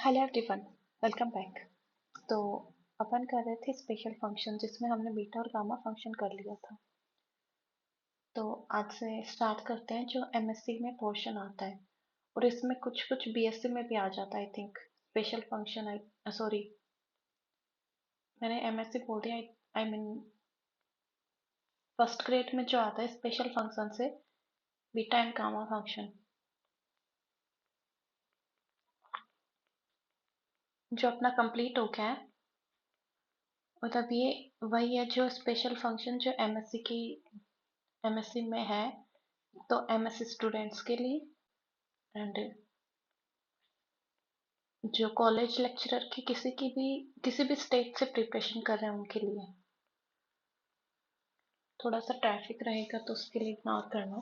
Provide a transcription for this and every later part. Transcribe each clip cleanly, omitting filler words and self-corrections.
Hello everyone, welcome back. तो अपन कर रहे थे स्पेशल फंक्शन जिसमें हमने बीटा और गामा फंक्शन कर लिया था। तो आज से स्टार्ट करते हैं जो एमएससी में पोर्शन आता है, और इसमें कुछ कुछ बीएससी में भी आ जाता है। I think special function, I sorry, मैंने एमएससी बोल दिया। आई मीन फर्स्ट ग्रेड में जो आता है स्पेशल फंक्शन से बीटा एंड गामा फंक्शन, जो अपना कंप्लीट हो गया है। मतलब ये वही है जो स्पेशल फंक्शन जो एमएससी में है, तो एमएससी स्टूडेंट्स के लिए एंड जो कॉलेज लेक्चरर की किसी भी स्टेट से प्रिपरेशन कर रहे हैं उनके लिए। थोड़ा सा ट्रैफिक रहेगा तो उसके लिए इग्नोर करना।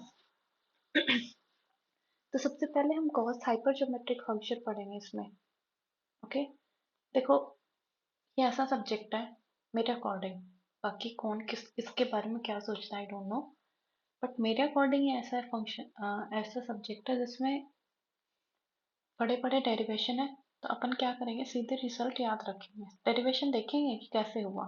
तो सबसे पहले हम गॉस हाइपरजोमेट्रिक फंक्शन पढ़ेंगे इसमें। ओके, देखो, ये ऐसा सब्जेक्ट है मेरे अकॉर्डिंग, बाकी कौन किस इसके बारे में क्या सोचता है आई डोंट नो, बट मेरे अकॉर्डिंग ये ऐसा फंक्शन, ऐसा सब्जेक्ट है जिसमें बड़े बड़े डेरिवेशन है। तो अपन क्या करेंगे, सीधे रिजल्ट याद रखेंगे, डेरिवेशन देखेंगे कि कैसे हुआ,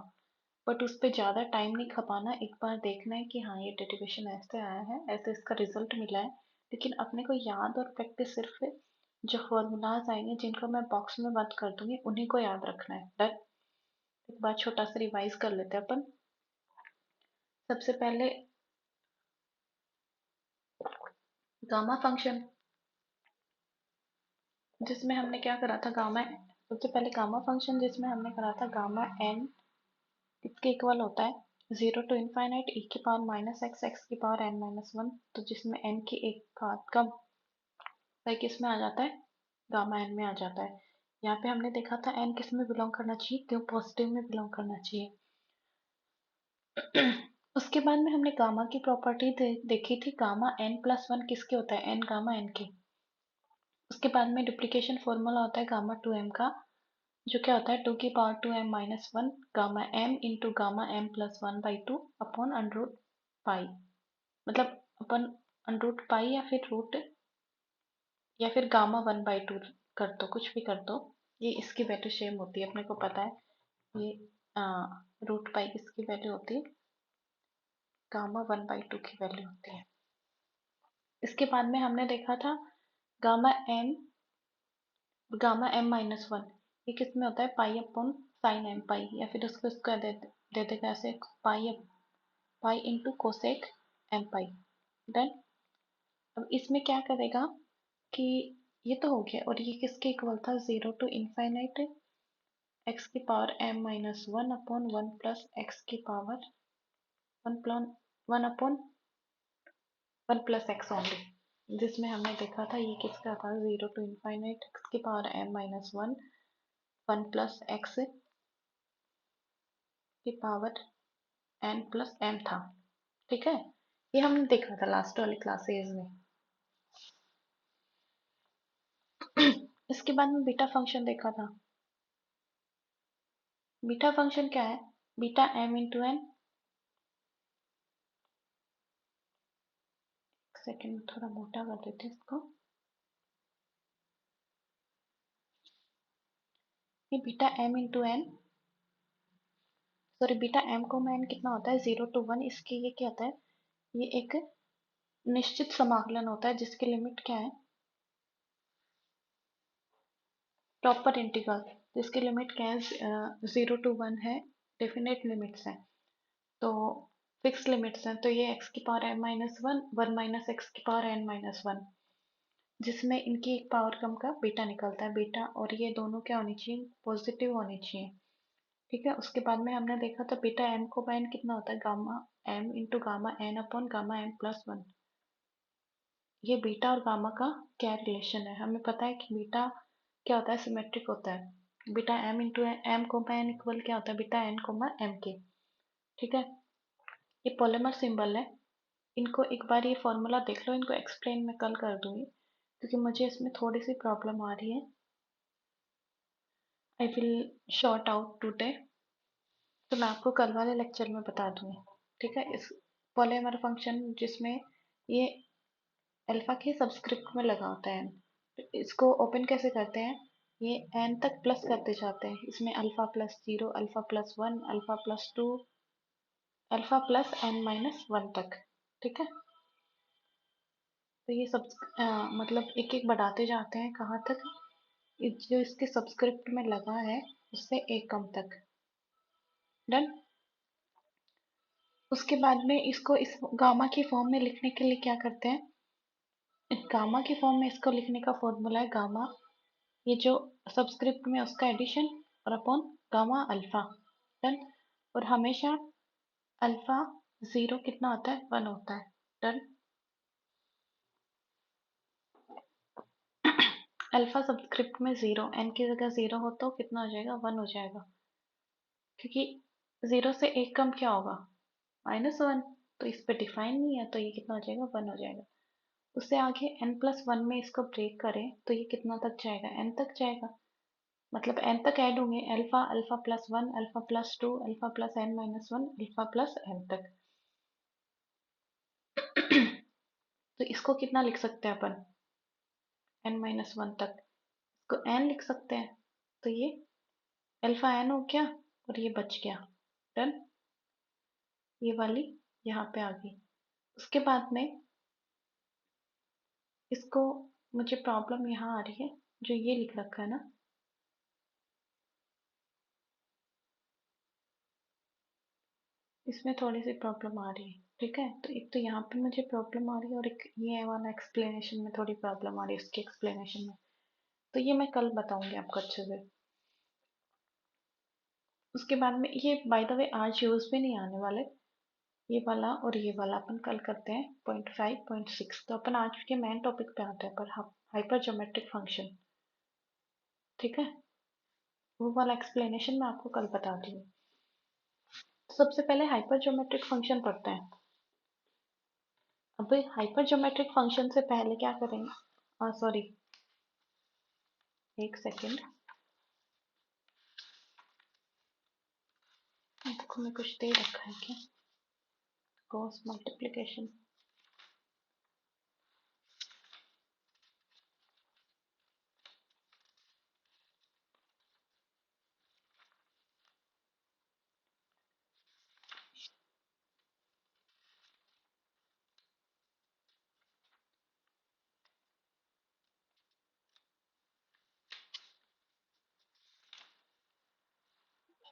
बट उस पे ज़्यादा टाइम नहीं खपाना। एक बार देखना है कि हाँ ये डेरिवेशन ऐसे आया है, ऐसे इसका रिजल्ट मिला है, लेकिन अपने को याद और प्रैक्टिस सिर्फ जो फॉर्मूलाज आएंगे जिनको मैं बॉक्स में बंद कर दूंगी उन्हीं को याद रखना है। डन। एक बार छोटा सा रिवाइज कर लेते हैं अपन। सबसे पहले गामा फंक्शन, जिसमें हमने क्या करा था, गामा, सबसे पहले गामा फंक्शन जिसमें हमने करा था गामा एन इसके इक्वल होता है 0 to ∞ e की पावर माइनस एक्स एक्स की पावर n माइनस वन। तो जिसमें n की एक घात कम वह किस में आ जाता है, गामा n में आ जाता है। यहाँ पे हमने देखा था n किस में बिलोंग करना चाहिए, क्यों पॉजिटिव में बिलोंग करना चाहिए। उसके बाद में हमने गामा की प्रॉपर्टी देखी थी, गामा n+1 किसके होता है, n गामा n के। उसके बाद में डुप्लीकेशन फॉर्मूला होता है गामा 2m का, जो क्या होता है 2 की power 2m-1 gamma m into gamma m+1/2 upon under root pi. मतलब अपन अंडरूट पाई या फिर गामा 1/2 कर दो, कुछ भी कर दो, ये इसकी वैल्यू सेम होती है, अपने को पता है। ये रूट पाई किसकी वैल्यू होती है, गामा 1/2 की वैल्यू होती है। इसके बाद में हमने देखा था गामा m-1, ये किस में होता है, पाई अपॉन साइन एम पाई, या फिर उसको इसको दे देगा ऐसे, पाई इंटू कोसेक एम पाई। डन। अब इसमें क्या करेगा कि ये तो हो गया, और ये किसके इक्वल था, 0 to ∞ एक्स की power m-1 upon 1 plus x की power 1 upon 1 plus x only, जिसमें हमने देखा था ये किसका था, 0 to ∞ एक्स की पावर m-1 1 प्लस एक्स की पावर n प्लस m था। ठीक है, ये हमने देखा था लास्ट वाली क्लासेज में। इसके बाद में बीटा फंक्शन देखा था। बीटा फंक्शन क्या है, beta m into N, second में थोड़ा मोटा कर देते हैं इसको, ये beta m into N, sorry beta m को मैं n कितना होता है 0 to 1, इसके ये क्या होता है, ये एक निश्चित समाकलन होता है जिसकी लिमिट क्या है, प्रॉपर इंटीग्रल, जिसकी लिमिट क्या है 0 to 1 है, डेफिनेट लिमिट्स हैं, तो फिक्स लिमिट्स हैं। तो ये x की पावर m-1 1 माइनस एक्स की पावर n-1, जिसमें इनकी एक पावर कम का बीटा निकलता है, बीटा और ये दोनों क्या होनी चाहिए, पॉजिटिव होनी चाहिए। ठीक है, उसके बाद में हमने देखा था बीटा m को बाय n कितना होता है, gamma m into gamma n upon gamma m+1। ये बीटा और गामा का क्या रिलेशन है, हमें पता है कि बीटा क्या होता है, सिमेट्रिक होता है। बीटा m इंटू m को बाय n इक्वल क्या होता है, बीटा n कोमा m के। ठीक है, ये पॉलीमर सिंबल है, इनको एक बार ये फॉर्मूला देख लो, इनको एक्सप्लेन मैं कल कर दूंगी क्योंकि मुझे इसमें थोड़ी सी प्रॉब्लम आ रही है। I will short out today, तो मैं आपको कल वाले लेक्चर में बता दूंगी। ठीक है, इस पॉलीमर फंक्शन जिसमें ये अल्फा के सबस्क्रिप्ट में लगा होता है, तो इसको ओपन कैसे करते हैं, ये n तक प्लस करते जाते हैं, इसमें alpha plus 0, alpha plus 1, alpha plus 2, alpha plus n minus 1 तक। ठीक है, तो ये सब मतलब एक एक बढ़ाते जाते हैं कहाँ तक, जो इसके सबस्क्रिप्ट में लगा है उससे एक कम तक। डन। उसके बाद में इसको इस गामा की फॉर्म में लिखने के लिए क्या करते हैं, गामा की फॉर्म में इसको लिखने का फॉर्मूला है गामा, ये जो सबस्क्रिप्ट में उसका एडिशन, और अपॉन गामा अल्फा। डन। और हमेशा अल्फा 0 कितना होता है, 1 होता है। डन। अल्फा सबस्क्रिप्ट में 0, n की जगह 0 हो तो कितना हो जाएगा, 1 हो जाएगा, क्योंकि 0 से एक कम क्या होगा, -1, तो इस पे डिफाइन नहीं है, तो ये कितना हो जाएगा, 1 हो जाएगा। उससे आगे n+1 में इसको ब्रेक करें तो ये कितना तक जाएगा, n तक जाएगा, मतलब n तक ऐड होंगे, alpha, alpha plus 1, alpha plus 2, alpha plus n-1, alpha plus n तक। तो इसको कितना लिख सकते हैं अपन, n-1 तक, इसको n लिख सकते हैं, तो ये अल्फा n हो गया और ये बच गया। डन। ये वाली यहाँ पे आ गई। उसके बाद में इसको, मुझे प्रॉब्लम यहाँ आ रही है, जो ये लिख रखा है ना, इसमें थोड़ी सी प्रॉब्लम आ रही है। ठीक है, तो एक तो यहाँ पे मुझे प्रॉब्लम आ रही है, और एक ये वाला एक्सप्लेनेशन में थोड़ी प्रॉब्लम आ रही है, इसके एक्सप्लेनेशन में। तो ये मैं कल बताऊंगी आपको अच्छे से। उसके बाद में ये बाय द वे आज यूज भी नहीं आने वाले, ये वाला और ये वाला अपन कल करते हैं, 0.5, 0.6। तो अपन आज के मेन टॉपिक पे आते हैं, पर हाइपर ज्योमेट्रिक फंक्शन। ठीक है, वो वाला एक्सप्लेनेशन मैं आपको कल बताती हूँ। सबसे पहले हाइपर ज्योमेट्रिक फंक्शन पढ़ते हैं। अब हाइपर ज्योमेट्रिक फंक्शन से पहले क्या करेंगे, सॉरी, एक सेकेंड, आपको मैं कुछ दे रखा है क्या, क्रॉस मल्टीप्लिकेशन।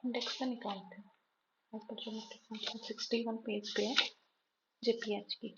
इंडेक्स से निकालते हैं, हाइपर ज्योमेट्रिक फंक्शन 61 पेज पे है, जेपीएच की।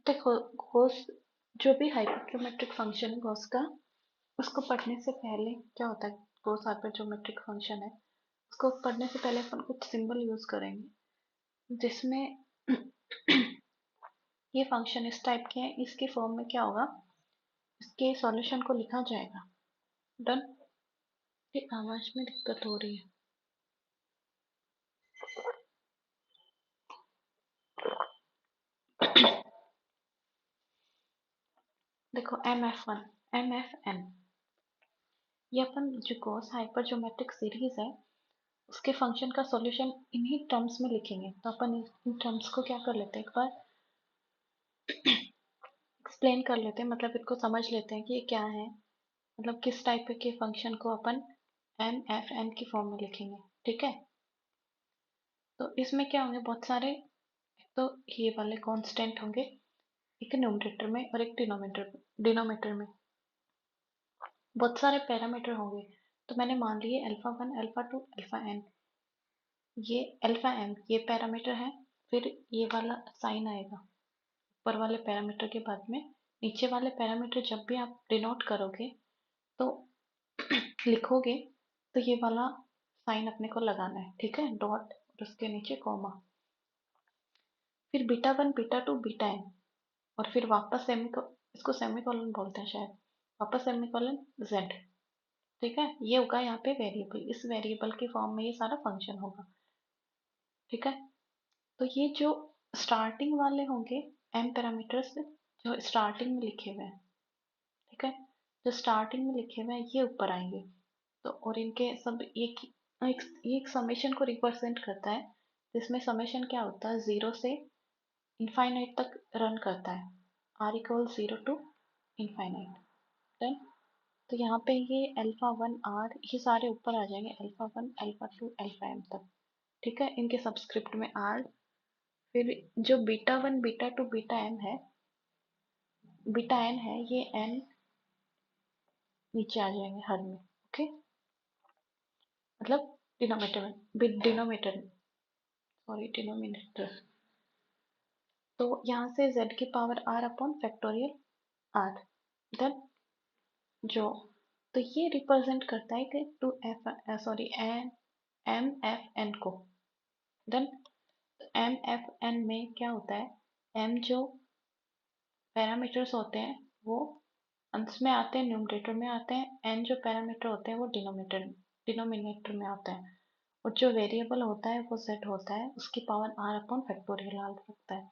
देखो, गॉस, जो भी हाइपरज्योमेट्रिक फंक्शन गॉस का, उसको पढ़ने से पहले क्या होता है, गॉस हाइपरज्योमेट्रिक फंक्शन है, उसको पढ़ने से पहले अपन कुछ सिंबल यूज करेंगे, जिसमें ये फंक्शन इस टाइप के हैं, इसके फॉर्म में क्या होगा, इसके सॉल्यूशन को लिखा जाएगा। डन। ये आवाज में दिक्कत हो रही है। देखो, MF1, MFN, ये अपन जो गॉस हाइपरज्योमेट्रिक सीरीज है, उसके फंक्शन का सॉल्यूशन इन्हीं टर्म्स में लिखेंगे। तो अपन इन टर्म्स को क्या कर लेते हैं, एक बार एक्सप्लेन कर लेते हैं, मतलब इनको समझ लेते हैं कि ये क्या है, मतलब किस टाइप के फंक्शन को अपन MFN की फॉर्म में लिखेंगे। ठीक है, तो इसमें क्या होंगे, बहुत सारे, एक तो ये वाले कांस्टेंट होंगे, एक न्यूमरेटर में और एक डिनोमिनेटर में बहुत सारे पैरामीटर होंगे। तो मैंने मान लिए अल्फा 1, अल्फा 2, अल्फा n, ये अल्फा m ये पैरामीटर है, फिर ये वाला साइन आएगा ऊपर वाले पैरामीटर के बाद में, नीचे वाले पैरामीटर जब भी आप डिनोट करोगे तो लिखोगे तो ये वाला साइन अपने को लगाना है, ठीक है, डॉट और उसके नीचे कॉमा, फिर beta one beta two beta N, और फिर वापस इसको सेमीकोलन बोलते हैं शायद, वापस सेमीकोलन जेड। ठीक है, ये होगा यहाँ पे वेरिएबल, इस वेरिएबल के फॉर्म में ये सारा फंक्शन होगा। ठीक है, तो ये जो स्टार्टिंग वाले होंगे एम पैरामीटर्स जो स्टार्टिंग में लिखे हुए हैं, ठीक है, जो स्टार्टिंग में लिखे हुए हैं ये ऊपर आएंगे। तो और इनके सब एक समेशन को रिप्रेजेंट करता है, जिसमें समेशन क्या होता है, जीरो से इनफाइनाइट तक रन करता है, R equal zero to infinite. Done. तो यहाँ पे ये अल्फा वन आर ये सारे ऊपर आ जाएंगे, alpha one alpha two alpha M तक। ठीक है, इनके सबस्क्रिप्ट में आर, फिर जो beta one beta two beta M है, बीटा एन है, ये एन नीचे आ जाएंगे हर में। ओके, मतलब डिनोमिनेटर में, डिनोमिनेटर, सॉरी डिनोमिनेटर। तो यहाँ से z की power r upon factorial r, then जो, तो ये रिप्रेजेंट करता है कि to F, sorry N M F N को। देन एम एफ एन में क्या होता है, एम जो पैरामीटर्स होते हैं वो अंश में आते हैं, न्यूमरेटर में आते हैं, एन जो पैरामीटर होते हैं वो डिनोमिनेटर में आते हैं, और जो वेरिएबल होता है वो z होता है, उसकी power r upon factorial r रखता है।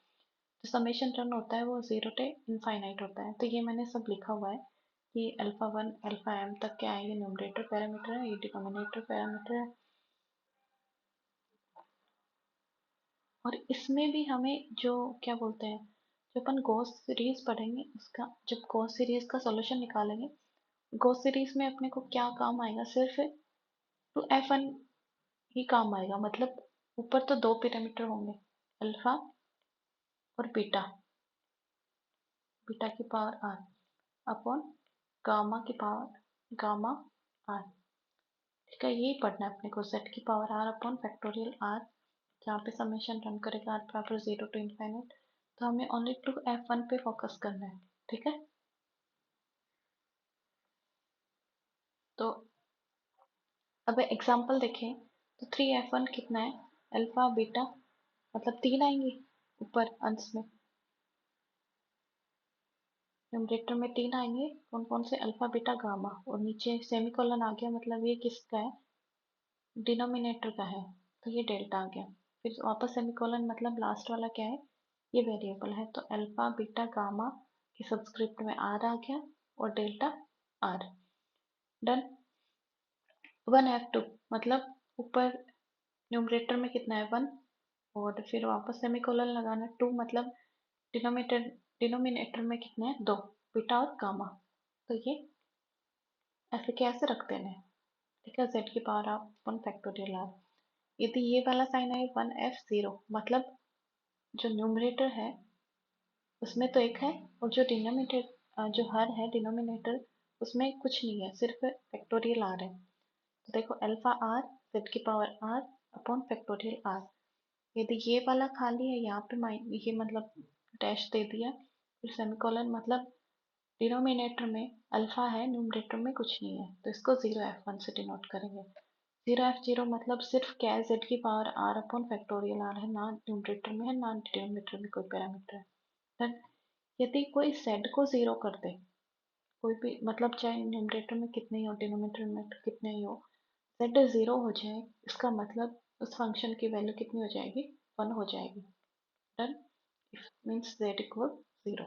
जो समेशन टर्म होता है वो जीरो से इनफाइनाइट होता है। तो ये मैंने सब लिखा हुआ है कि अल्फा वन अल्फा एम तक क्या है, ये न्यूमरेटर पैरामीटर है, ये डिनोमिनेटर पैरामीटर है। और इसमें भी हमें जो क्या बोलते हैं, जो अपन गॉस सीरीज पढ़ेंगे उसका, जब गॉस सीरीज का सॉल्यूशन निकालेंगे, गॉस सीरीज में अपने को क्या काम आएगा, सिर्फ टू एफ वन ही काम आएगा। मतलब ऊपर तो दो पैरामीटर होंगे, अल्फा और बीटा, बीटा की पावर आर अपॉन गामा की पावर गामा आर। ठीक है, यही पढ़ना है अपने को, z की power r upon factorial r, जहाँ पे समेशन रन करेगा आर बराबर जीरो टू इनफाइनाइट। तो हमें ओनली टू एफ वन पे फोकस करना है। ठीक है, तो अब एग्जांपल देखें, तो थ्री एफ वन कितना है, अल्फा बीटा, मतलब तीन आएंगे ऊपर अंश में, न्यूमरेटर में तीन आएंगे, कौन कौन से, अल्फा बीटा गामा, और नीचे सेमीकोलन आ गया, मतलब ये किसका है, डिनोमिनेटर का है, तो ये डेल्टा आ गया। फिर वापस सेमीकोलन, मतलब लास्ट वाला क्या है, ये वेरिएबल है, तो अल्फा बीटा गामा के सबस्क्रिप्ट में आर आ गया और delta R. Done. One F two, मतलब ऊपर न्यूमरेटर में कितना है, वन, और फिर वापस सेमीकोलन लगाना, टू मतलब डिनोमिनेटर, डिनोमिनेटर में कितने हैं, दो, बीटा और गामा। तो ये ऐसे कैसे रखते हैं, ठीक है, z की power of one factorial r. यदि ये वाला साइन है वन एफ जीरो, मतलब जो न्यूमरेटर है उसमें तो एक है, और जो डिनोमिनेटर जो हर है डिनोमिनेटर, उसमें कुछ नहीं है, सिर्फ फैक्टोरियल आर है। तो देखो अल्फा आर z की power r upon factorial r. यदि ये वाला खाली है, यहाँ पे ये मतलब डैश दे दिया, फिर सेमीकोलन, मतलब डिनोमिनेटर में अल्फा है, न्यूमरेटर में कुछ नहीं है, तो इसको जीरो एफ वन से डिनोट करेंगे। जीरो एफ जीरो मतलब सिर्फ क्या है, जेड की power r upon factorial r है, ना न्यूमरेटर में है ना डिनोमिनेटर में कोई पैरामीटर है। Then, यदि कोई जेड को जीरो कर दे, कोई भी, मतलब चाहे न्यूमरेटर में कितने ही हो डिनोमिनेटर में कितने ही हो, जेड जीरो हो जाए, इसका मतलब उस फंक्शन की वैल्यू कितनी हो जाएगी, वन हो जाएगी। Done, if means Z equal zero.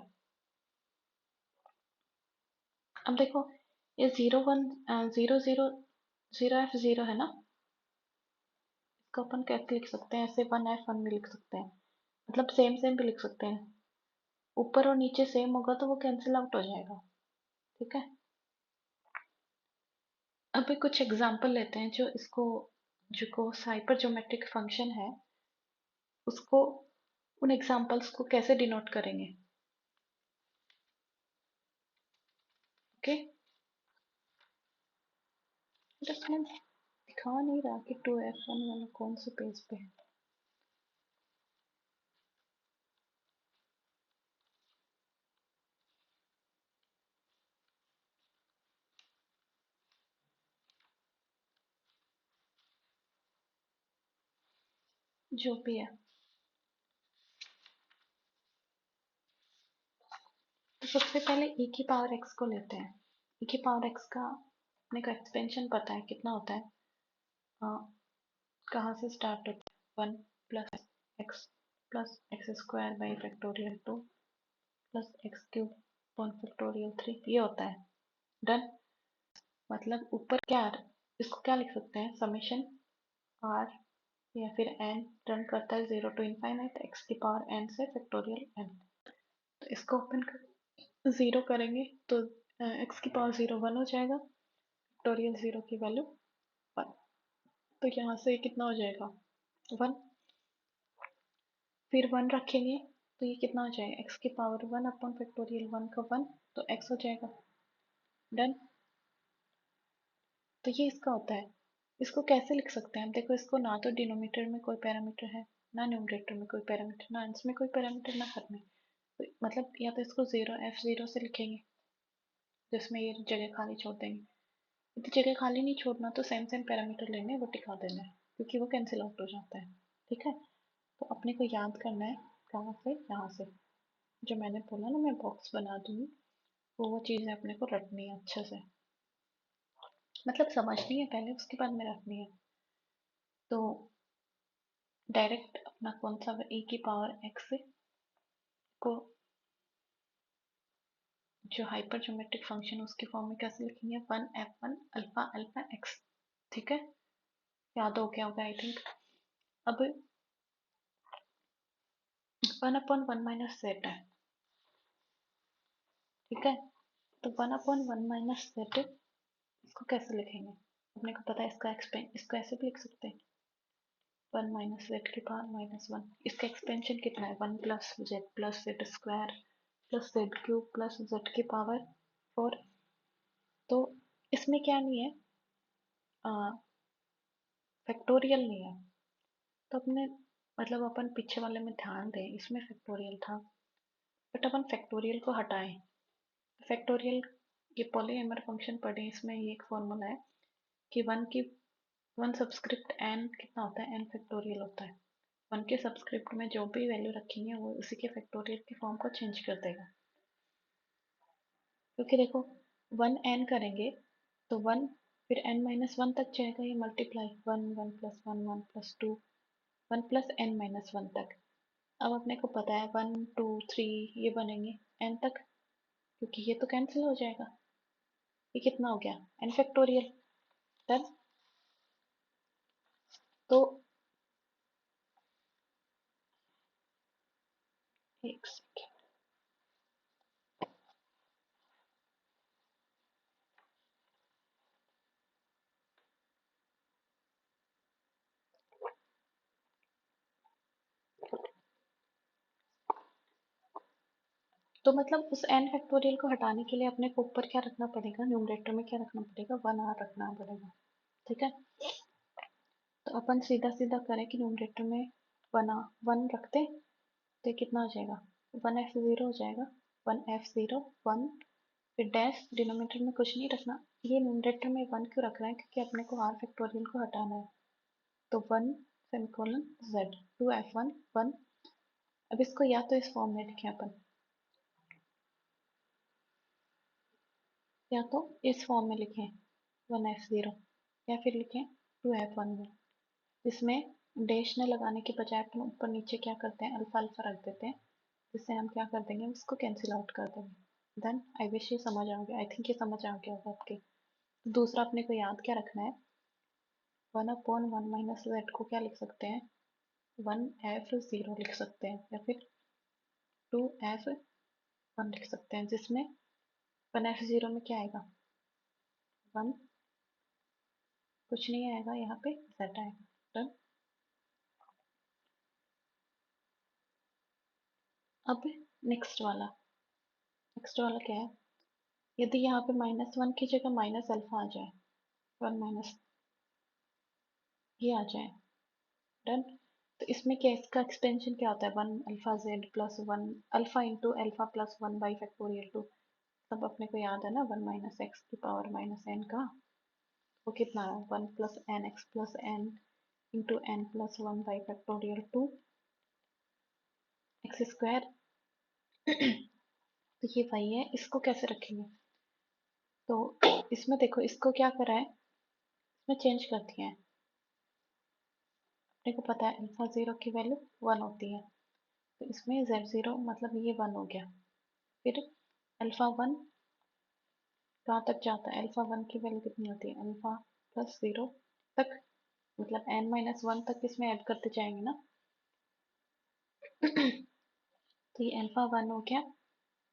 अब देखो, ये zero one zero zero, zero F zero है ना, इसको अपन कैसे लिख सकते हैं, ऐसे वन एफ वन भी लिख सकते हैं, मतलब सेम सेम भी लिख सकते हैं, ऊपर और नीचे सेम होगा तो वो कैंसिल आउट हो जाएगा। ठीक है, अभी कुछ एग्जांपल लेते हैं, जो इसको, जो हाइपर ज्योमेट्रिक फंक्शन है उसको, उन एग्जांपल्स को कैसे डिनोट करेंगे। ओके, इसमें दिखा नहीं रहा कि टू एफ वन वाला कौन से पेज पे है। जो भी है। तो सबसे पहले e की पावर x को लेते हैं। e की पावर x का अपने को एक्सपेंशन पता है कितना होता है, कहाँ से स्टार्ट होता है, 1 plus x square by factorial 2 plus x cube upon factorial 3, ये होता है। डन। मतलब ऊपर क्या इसको क्या लिख सकते हैं, समेशन आर या फिर एन रन करता है 0 टू इनफाइनाइट एक्स की पावर एन से फैक्टोरियल एन। तो इसको ओपन कर 0 करेंगे तो एक्स की पावर 0 1 हो जाएगा, फैक्टोरियल 0 की वैल्यू 1। तो यहाँ से कितना हो जाएगा 1, फिर 1 रखेंगे तो ये कितना हो जाएगा एक्स की पावर 1 अपॉन फैक्टोरियल 1 का 1, तो एक्स हो जाएगा। डन। तो ये इसका होता है। इसको कैसे लिख सकते हैं हम, देखो इसको ना तो डिनोमीटर में कोई पैरामीटर है, ना न्यूमरेटर में कोई पैरामीटर, ना अंश में कोई पैरामीटर, ना हर में। तो मतलब या तो इसको 0 f0 से लिखेंगे जिसमें ये जगह खाली छोड़ देंगे, यदि जगह खाली नहीं छोड़ना तो सेम सेम पैरामीटर लेने वो टिका देना है क्योंकि वो कैंसिल आउट हो जाता है। ठीक है, तो अपने को याद करना है कहाँ से, यहाँ से जो मैंने बोला ना मैं बॉक्स बना दूंगी, वो चीज़ें अपने को रखनी है अच्छे से, मतलब समझनी है पहले उसके बाद में रखनी है। तो डायरेक्ट अपना कौन सा e की पावर x को जो हाइपर ज्योमेट्रिक फंक्शन है उसके फॉर्म में कैसे लिखेंगे, 1f1 अल्फा अल्फा x। ठीक है, याद हो गया होगा आई थिंक। अब 1 अपॉन 1 माइनस जेड है। ठीक है, तो 1 अपॉन 1 माइनस जेड इसको कैसे लिखेंगे, अपने को पता है इसका एक्सपें इसको ऐसे भी लिख सकते हैं 1 माइनस जेड की पावर माइनस 1। इसका एक्सपेंशन कितना है 1 plus Z square plus Z cube plus Z की पावर 4। तो इसमें क्या नहीं है, फैक्टोरियल नहीं है, तो अपने मतलब अपन पीछे वाले में ध्यान दें, इसमें फैक्टोरियल था बट अपन फैक्टोरियल को हटाएं। फैक्टोरियल ये पॉलीएमर फंक्शन पढ़े, इसमें ये एक फॉर्मूला है कि वन सबस्क्रिप्ट एन कितना होता है, एन फैक्टोरियल होता है। वन के सबस्क्रिप्ट में जो भी वैल्यू रखेंगे वो उसी के फैक्टोरियल की फॉर्म को चेंज कर देगा। क्योंकि देखो 1 एन करेंगे तो 1 फिर n माइनस 1 तक जाएगा, ये multiply 1 1 plus 1 1 plus 2 1 plus n minus 1 तक। अब अपने को पता है 1 2 3 ये बनेंगे n तक, क्योंकि ये तो कैंसिल हो जाएगा। ये कितना हो गया n फैक्टोरियल। डन। तो एक सेकेंड, तो मतलब उस n फैक्टोरियल को हटाने के लिए अपने को ऊपर क्या रखना पड़ेगा, न्यूमरेटर में क्या रखना पड़ेगा 1 r रखना पड़ेगा। ठीक है, तो अपन सीधा सीधा करें कि न्यूमरेटर में 1 रखते हैं तो ये कितना हो जाएगा 1f0 हो जाएगा, 1f0 1 फिर डैश डिनोमिनेटर में कुछ नहीं रखना। ये न्यूमरेटर में 1 क्यों रख रहे हैं, क्योंकि अपने को r फैक्टोरियल को हटाना है। तो 1 सेमीकोलन z 2f1 1। अब इसको या तो इस फॉर्म में लिखें अपन, या तो इस फॉर्म में लिखें 1f0, या फिर लिखें 2f1 में, इसमें डैश न लगाने के बजाय अपन ऊपर नीचे क्या करते हैं अल्फा अल्फा रख देते हैं, जिससे हम क्या कर देंगे उसको कैंसिल आउट कर देंगे। देन आई विश ये समझ आ गया, आई थिंक ये समझ आ गया होगा आपके। दूसरा अपने को याद क्या रखना है, 1 अपॉन 1 माइनस जेड को क्या लिख सकते हैं 1f0 लिख सकते हैं, या फिर 2f1 लिख सकते हैं, जिसमें 1f0 में क्या आएगा 1, कुछ नहीं आएगा, यहाँ पे z आएगा। डन। अब नेक्स्ट वाला क्या है, यदि यहाँ पे -1 की जगह माइनस अल्फा आ जाए, 1 माइनस ये आ जाए। डन। तो इसमें क्या इसका एक्सपेंशन क्या होता है 1 alpha z plus 1 alpha into alpha plus 1 by factorial 2। सब अपने को याद है ना, 1 माइनस एक्स की पावर माइनस एन का वो कितना है 1 plus n x plus n into n plus one by factorial 2 x square. तो ये वही है, इसको कैसे रखेंगे? तो इसमें देखो, इसको क्या करा है, इसमें चेंज कर दिया है। अपने को पता है अल्फा जीरो की वैल्यू 1 होती है, तो इसमें z0 मतलब ये 1 हो गया। फिर अल्फा 1 कहाँ तक जाता है? अल्फा 1 की वैल्यू कितनी होती है? अल्फा प्लस 0 तक, मतलब n माइनस 1 तक इसमें ऐड करते जाएंगे ना। तो ये अल्फा 1 हो गया,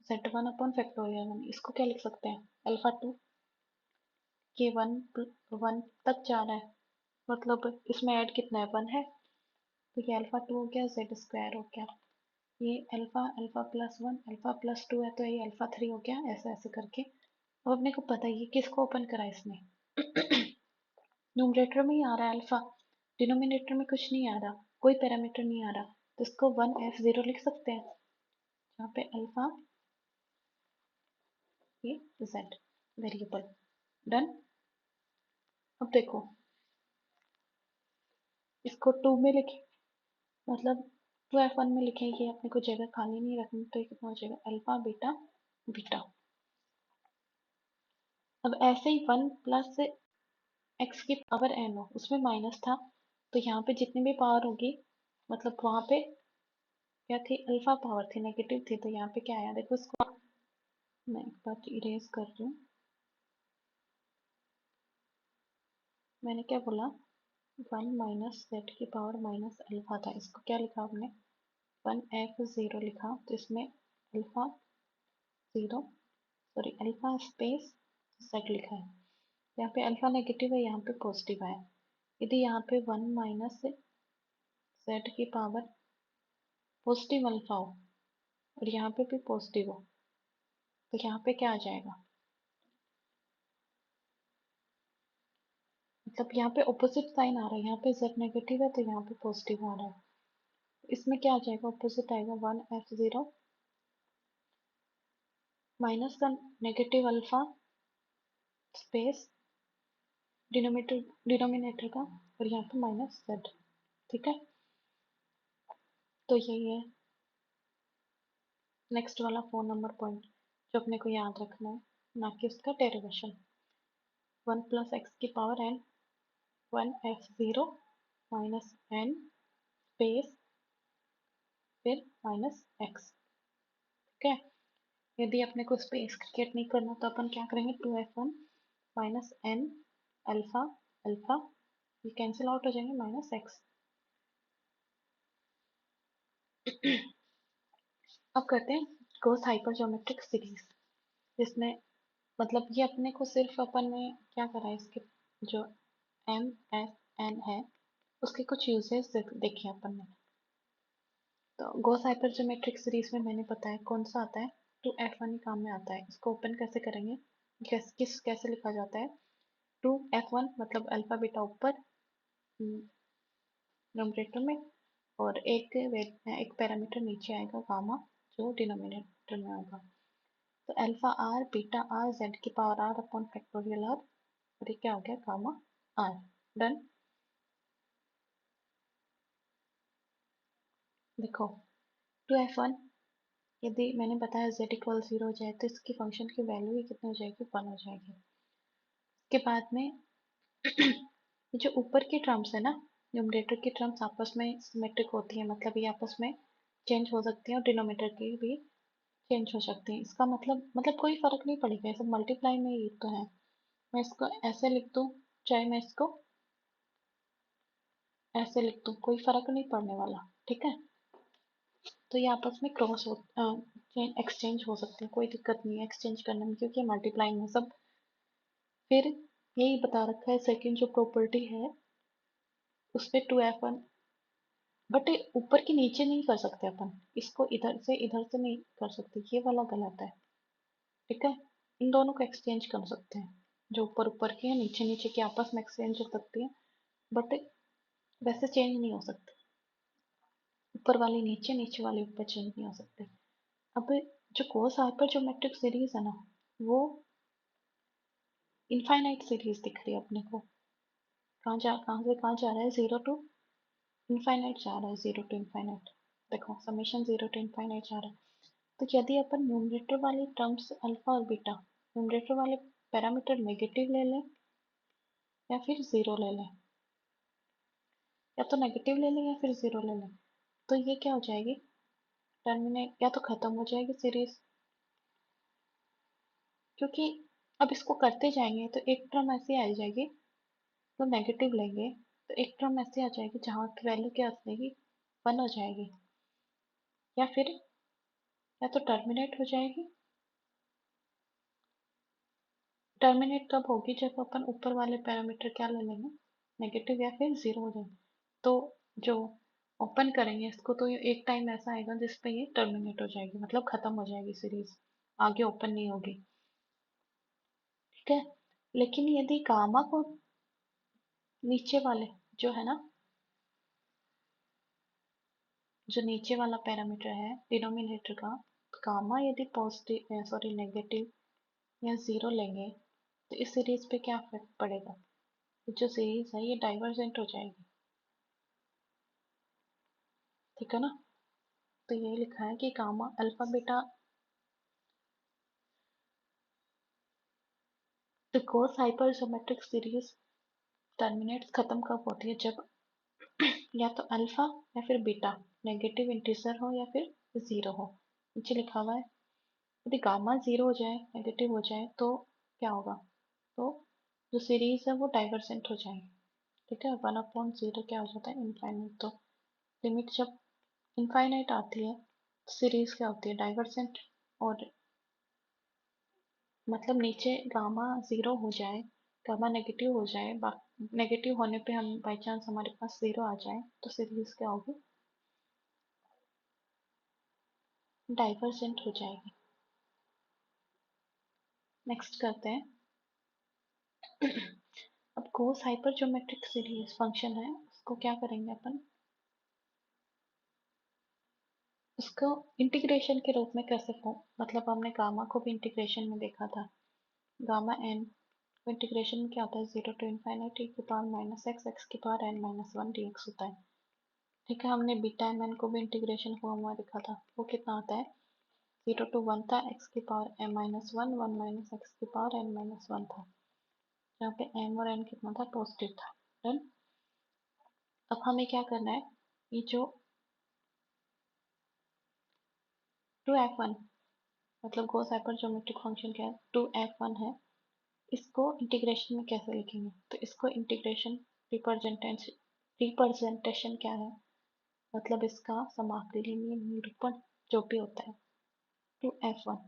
z1 अपॉन फैक्टोरियल 1, इसको क्या लिख सकते हैं? अल्फा 2 के 1 तक जा रहा है, मतलब इसमें ऐड कितना है? 1 है, तो ये अल्फा 2 हो गया, z स्क्वायर हो गया। ये alpha alpha plus 1 alpha plus 2 है, तो ये अल्फा 3 हो गया, ऐसे ऐसे करके। अब अपने को पता है ये किसको ओपन करा है इसने। न्यूमरेटर में ही आ रहा है अल्फा, डिनोमिनेटर में कुछ नहीं आ रहा, कोई पैरामीटर नहीं आ रहा, तो इसको 1f0 लिख सकते हैं, यहाँ पे अल्फा ये z वेरिएबल। डन। अब देखो, इसको 2 में लिखे, मतलब 2f1 में लिखे, ये अपने को जगह खाली नहीं रखनी, तो ये कितना हो जाएगा? Alpha beta beta. अब ऐसे ही 1 प्लस एक्स की पावर एन हो, उसमें माइनस था, तो यहाँ पे जितनी भी पावर होगी, मतलब वहां पे क्या थी? अल्फा पावर थी, नेगेटिव थी, तो यहाँ पे क्या आया? देखो इसको मैं एक बार इरेज कर रही हूँ। मैंने क्या बोला? 1 माइनस जेड की पावर माइनस अल्फा था, इसको क्या लिखा आपने? 1f0 लिखा, तो इसमें alpha zero, sorry alpha space Z लिखा है। यहाँ पे अल्फा नेगेटिव है, यहाँ पे पॉजिटिव है। यदि यहाँ पे 1 माइनस जेड की पावर पॉजिटिव अल्फा हो और यहाँ पे भी पॉजिटिव हो, तो यहाँ पे क्या आ जाएगा? मतलब यहाँ पे ऑपोजिट साइन आ रहा है, यहाँ पे z नेगेटिव है तो यहाँ पे पॉजिटिव आ रहा है, इसमें क्या आ जाएगा? ऑपोजिट आएगा, 1f0 माइनस का नेगेटिव अल्फा स्पेस डिनोमिनेटर का, और यहाँ पे माइनस z। ठीक है, तो यही है नेक्स्ट वाला 4 नंबर पॉइंट जो अपने को याद रखना है, ना कि उसका डेरिवेशन। 1 प्लस एक्स की power n, 1f0 minus n space फिर माइनस x। ठीक है, यदि अपने को स्पेस क्रिएट नहीं करना तो अपन क्या करेंगे? 2f1 minus n alpha alpha, ये कैंसिल आउट हो जाएंगे, माइनस x। अब करते हैं कोस हाइपर ज्योमेट्रिक सीरीज, जिसमें मतलब ये अपने को सिर्फ अपन ने क्या करा है, इसके जो एम एस एन है उसके कुछ यूजेस देखे अपन ने। तो गॉस हाइपर ज्योमेट्रिक सीरीज में मैंने बताया कौन सा आता है, 2f1 ही काम में आता है। इसको ओपन कैसे करेंगे, कैसे लिखा जाता है? 2f1 मतलब अल्फा बीटा ऊपर नोमरेटर में, और एक पैरामीटर नीचे आएगा गामा, जो डिनोमिनेटर में होगा। तो alpha r beta r z की power r upon factorial r, और ये क्या हो गया? Gamma r. डन। देखो 2f1, यदि मैंने बताया z इक्वल 0 हो जाए तो इसकी फंक्शन की वैल्यू ही कितनी हो जाएगी? 1 हो जाएगी। उसके बाद में ये जो ऊपर की टर्म्स है ना, न्यूमरेटर की टर्म्स आपस में सिमेट्रिक होती है, मतलब ये आपस में चेंज हो सकती है, और डिनोमिनेटर की भी चेंज हो सकती है। इसका मतलब कोई फर्क नहीं पड़ेगा, ये सब मल्टीप्लाई में ही तो है। मैं इसको ऐसे लिख दूँ, चाहे मैं इसको ऐसे लिख दूँ, कोई फर्क नहीं पड़ने वाला। ठीक है, तो ये आपस में क्रॉस हो एक्सचेंज हो सकते हैं, कोई दिक्कत नहीं है एक्सचेंज करने में, क्योंकि मल्टीप्लाई में सब। फिर यही बता रखा है सेकंड जो प्रॉपर्टी है उसपे 2f1, बट ऊपर के नीचे नहीं कर सकते अपन, इसको इधर से नहीं कर सकते, ये वाला गलत है। ठीक है, इन दोनों को एक्सचेंज कर सकते हैं, जो ऊपर ऊपर की है नीचे नीचे की आपस में एक्सचेंज हो सकती है, बट वैसे चेंज नहीं हो सकते, ऊपर वाली नीचे नीचे वाली ऊपर चेंज नहीं हो सकते। अब जो कोस हाइपर ज्योमेट्रिक सीरीज है ना, वो इनफाइनाइट सीरीज दिख रही है अपने को। कहाँ से कहाँ जा रहा है? 0 टू इनफाइनाइट जा रहा है, 0 to इनफाइनाइट। देखो समेशन 0 to इनफाइनाइट जा रहा है। तो यदि अपन न्यूमरेटर वाली टर्म्स अल्फा और बीटा, न्यूमरेटर वाले पैरामीटर नेगेटिव ले लें या फिर जीरो ले लें, या तो नेगेटिव ले लें या फिर जीरो ले लें, तो ये क्या हो जाएगी, टर्मिनेट या तो खत्म हो जाएगी सीरीज। क्योंकि अब इसको करते जाएंगे तो एक टर्म ऐसी आ जाएगी, तो नेगेटिव लेंगे तो एक टर्म ऐसी आ जाएगी जहाँ की वैल्यू क्या आ जाएगी, 1 हो जाएगी। या फिर या तो टर्मिनेट हो जाएगी, टर्मिनेट तब होगी जब अपन ऊपर वाले पैरामीटर क्या ले लेंगे, नेगेटिव या फिर जीरो हो जाएंगे। तो जो ओपन करेंगे इसको तो ये एक टाइम ऐसा आएगा जिसपे ये टर्मिनेट हो जाएगी, मतलब खत्म हो जाएगी सीरीज, आगे ओपन नहीं होगी। ठीक है, लेकिन यदि गामा को नीचे वाले जो है ना, जो नीचे वाला पैरामीटर है डिनोमिनेटर का, गामा यदि पॉजिटिव सॉरी नेगेटिव या जीरो लेंगे तो इस सीरीज पे क्या इफेक्ट पड़ेगा, जो सीरीज है ये डाइवर्जेंट हो जाएगी। ठीक है ना, तो ये लिखा है कि gamma alpha beta, the cos hypergeometric series terminates खत्म कब होती है, जब या तो अल्फा या फिर बीटा नेगेटिव इंटीजर हो या फिर जीरो हो। नीचे लिखा हुआ है यदि गामा जीरो हो जाए, नेगेटिव हो जाए तो क्या होगा, तो जो सीरीज है वो डाइवर्जेंट हो जाएगी। ठीक है, 1/0 क्या हो जाता है, इनफाइनाइट। तो लिमिट जब इनफाइनाइट आती है सीरीज क्या होती है, डाइवर्जेंट। और मतलब नीचे गामा जीरो हो जाए, गामा नेगेटिव हो जाए, नेगेटिव होने पे हम बाई चांस हमारे पास जीरो आ जाए तो सीरीज क्या होगी, डाइवर्जेंट हो जाएगी। नेक्स्ट करते हैं। अब कोस हाइपरजोमेट्रिक सीरीज फंक्शन है, उसको क्या करेंगे अपन, उसको इंटीग्रेशन के रूप में कैसे मतलब हमने गामा को भी इंटीग्रेशन में देखा था, गामा एन तो इंटीग्रेशन में क्या होता है, 0 to इनफाइनाइट e की पावर माइनस एक्स, एक्स की power n minus one D x होता है। ठीक है, हमने बीटा एम एन को भी इंटीग्रेशन फॉर्मूला देखा था, वो कितना आता है, 0 to 1 था, एक्स की power m minus one, one minus x की पावर n माइनस वन था, जहाँ पे m और n कितना था, पॉजिटिव था। डन। अब हमें क्या करना है, ये जो 2f1 मतलब कोस हाइपरजोमेट्रिक फंक्शन क्या है, 2f1 है, इसको इंटीग्रेशन में कैसे लिखेंगे, तो इसको इंटीग्रेशन रिप्रेजेंटेशन, रिप्रेजेंटेशन क्या है, मतलब इसका समाकलनीय निरूपण जो भी होता है, 2f1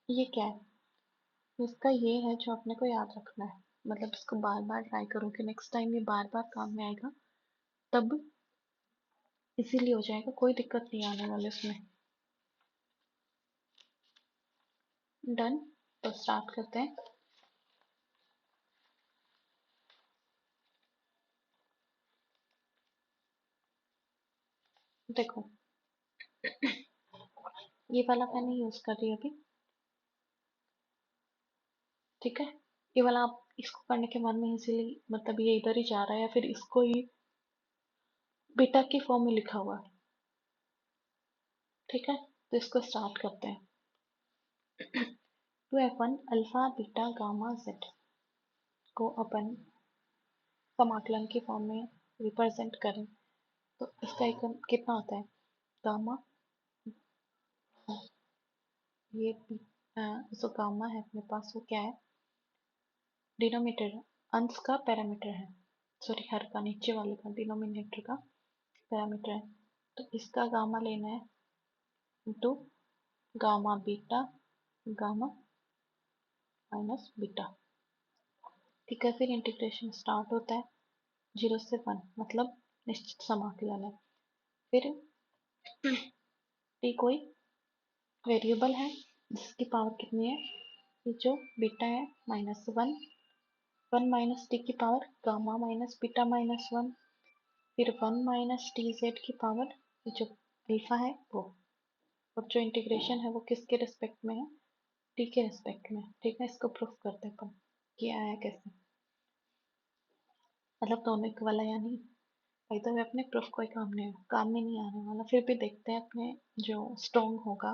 ये क्या है, इसका ये है जो अपने को याद रखना है, मतलब इसको बार बार ट्राई करो कि नेक्स्ट टाइम ये बार बार काम में आएगा, तब इजीली हो जाएगा, कोई दिक्कत नहीं आने वाले इसमें। डन, तो स्टार्ट करते हैं। देखो ये वाला मैंने यूज कर रही अभी। ठीक है, ये वाला आप इसको करने के बाद में इजीली, मतलब ये इधर ही जा रहा है या फिर इसको ही बीटा की फॉर्म में लिखा हुआ है। ठीक है, तो इसको स्टार्ट करते हैं। 2f1 alpha beta gamma Z को अपन समाकलन की फॉर्म में रिप्रेजेंट करें तो इसका एक कितना होता है, गामा, ये जो गामा है अपने पास वो क्या है, डिनोमिनेटर, अंश का पैरामीटर है, सॉरी हर का, नीचे वाले का डिनोमिनेटर का पैरामीटर है। तो इसका गामा लेना है into gamma beta, gamma minus beta. ठीक है, फिर इंटीग्रेशन स्टार्ट होता है 0 से 1, मतलब निश्चित समाकलन है। फिर टी कोई वेरिएबल है जिसकी पावर कितनी है, ये जो बीटा है -1, 1 माइनस टी की power gamma minus beta minus one, फिर 1 माइनस टी जेड की पावर ये जो अल्फा है वो, और जो इंटीग्रेशन है वो किसके रिस्पेक्ट में है, टी के रिस्पेक्ट में। ठीक है, इसको प्रूफ करते हैं अपन कि आया कैसे। मतलब दोनों इक्वल है या नहीं। भाई तो अपने प्रूफ कोई काम में नहीं आने वाला, फिर भी देखते हैं अपने जो स्ट्रॉन्ग होगा,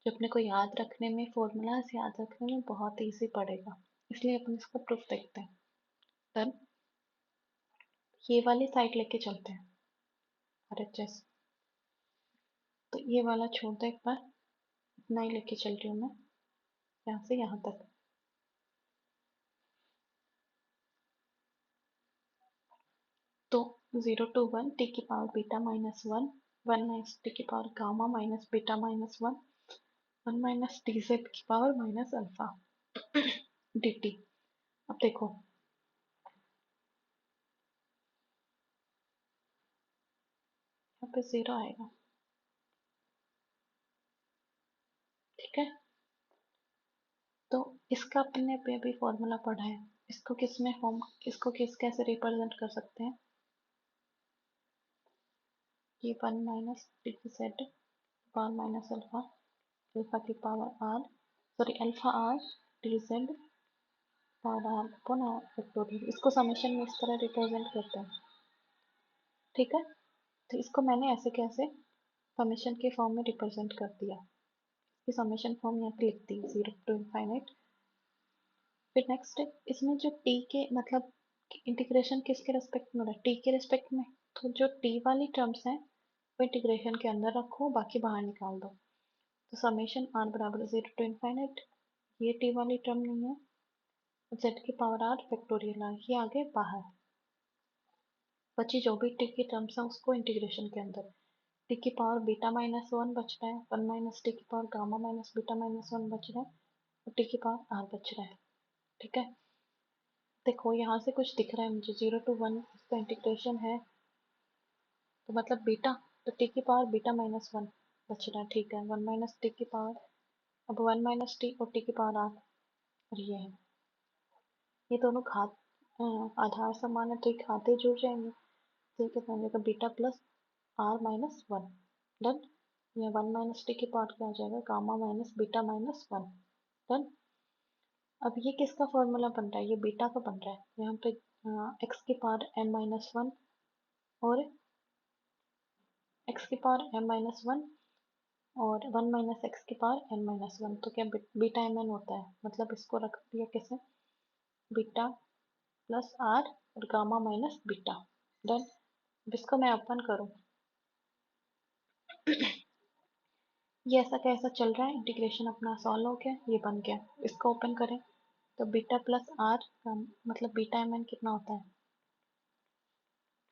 जो अपने को याद रखने में, फॉर्मूलाज याद रखने में बहुत इजी पड़ेगा, इसलिए अपन इसका प्रूफ देखते हैं। डन। ये वाली साइड लेके चलते हैं RHS। तो ये वाला छोड़ दो एक बार, इतना ही लेके चल रही हूँ मैं, यहाँ से यहाँ तक। तो 0 to 1 टी की power beta minus one, 1 - t की power gamma minus beta minus one, 1 - TZ की पावर माइनस अल्फा dt। अब देखो, यहाँ पे 0 आएगा, ठीक है। तो इसका अपने पे अभी फॉर्मूला पढ़ा है, इसको किस में फॉर्म, इसको किस कैसे रिप्रेजेंट कर सकते हैं, ये 1 - TZ power minus alpha, alpha की power r, sorry alpha r TZ power r upon r factorial. इसको समेशन में इस तरह रिप्रेजेंट करते हैं, ठीक है। तो इसको मैंने ऐसे कैसे समेशन के फॉर्म में रिप्रेजेंट कर दिया, कि समेशन फॉर्म यहाँ पे लिख दी 0 to ∞। फिर नेक्स्ट इसमें जो टी के मतलब इंटीग्रेशन किसके रेस्पेक्ट में हो रहा है, टी के रेस्पेक्ट में। तो जो टी वाली टर्म्स हैं वो इंटीग्रेशन के अंदर रखो, बाकी बाहर निकाल दो। तो समेशन आर बराबर 0 to ∞, ये टी वाली टर्म नहीं है, जेड की पावर आर फैक्टोरियल आर, ये आगे बाहर। बची जो भी टी की टर्म्स हैं उसको इंटीग्रेशन के अंदर, टी की पावर बीटा माइनस वन बच रहा है, 1 - टी की power gamma minus beta minus one बच रहा है, और टी की पावर आर बच रहा है, ठीक है। देखो यहाँ से कुछ दिख रहा है मुझे, 0 to 1 इसका इंटीग्रेशन है, तो मतलब बीटा, तो टी की पावर बीटा माइनस वन बच रहा है, ठीक है। 1 - टी की पावर, अब 1 - टी और टी की पावर आर, और ये है, ये दोनों घात आधार समान है तो ये खाते जुड़ जाएंगे, ठीक है। पहले का beta plus r minus one, done. ये 1 - टी की पावर क्या हो जाएगा, gamma minus beta minus one, done. अब ये किसका फॉर्मूला बन रहा है, ये बीटा का बन रहा है, यहाँ पे एक्स की पावर m-1 और एक्स की पावर m-1 और 1 - एक्स की पावर n-1, तो क्या बीटा mn होता है, मतलब इसको रख दिया कैसे, बीटा प्लस आर और गामा माइनस बीटा, डन। अब इसको मैं ओपन करूँ, ये ऐसा कैसा चल रहा है, इंटीग्रेशन अपना सॉल्व हो गया, ये बन गया। इसको ओपन करें तो बीटा प्लस आर, मतलब बीटा mn कितना होता है,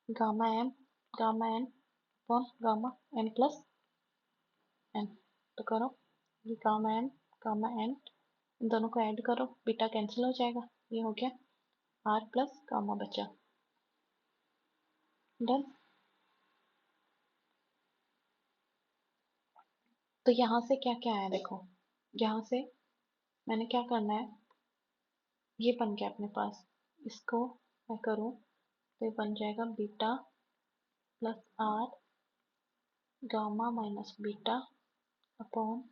gamma n upon gamma n plus n. तो करो, ये गामा एन, इन दोनों को ऐड करो, बीटा कैंसिल हो जाएगा, ये हो गया आर प्लस गामा बचा, डन। तो यहाँ से क्या क्या आया देखो, यहाँ से मैंने क्या करना है, ये बन गया अपने पास, इसको मैं करूँ तो ये बन जाएगा beta plus r gamma minus beta upon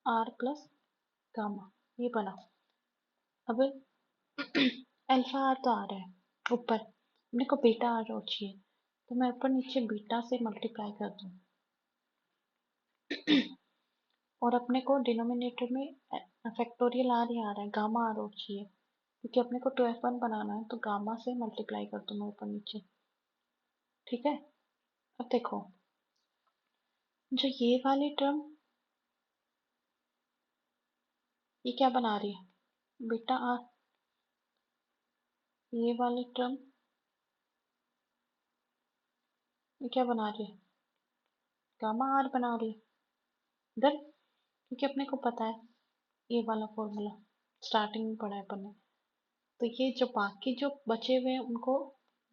r plus gamma, ये बना। अब अल्फा आर तो आ रहा है ऊपर, अपने को बीटा आर रो चाहिए, तो मैं ऊपर नीचे बीटा से मल्टीप्लाई कर दूँ और अपने को डिनोमिनेटर में फैक्टोरियल आर ही आ रहा है, गामा आर रो चाहिए, क्योंकि अपने को 2f1 बनाना है, तो गामा से मल्टीप्लाई कर दूँ मैं ऊपर नीचे, ठीक है। अब देखो, जो ये वाली टर्म, ये क्या बना रही है, बीटा आर, ये वाली टर्म ये क्या बना रही है, गामा आर बना रही है, डन। क्योंकि अपने को पता है ये वाला फॉर्मूला स्टार्टिंग में पढ़ा है अपन ने। तो ये जो बाकी जो बचे हुए हैं उनको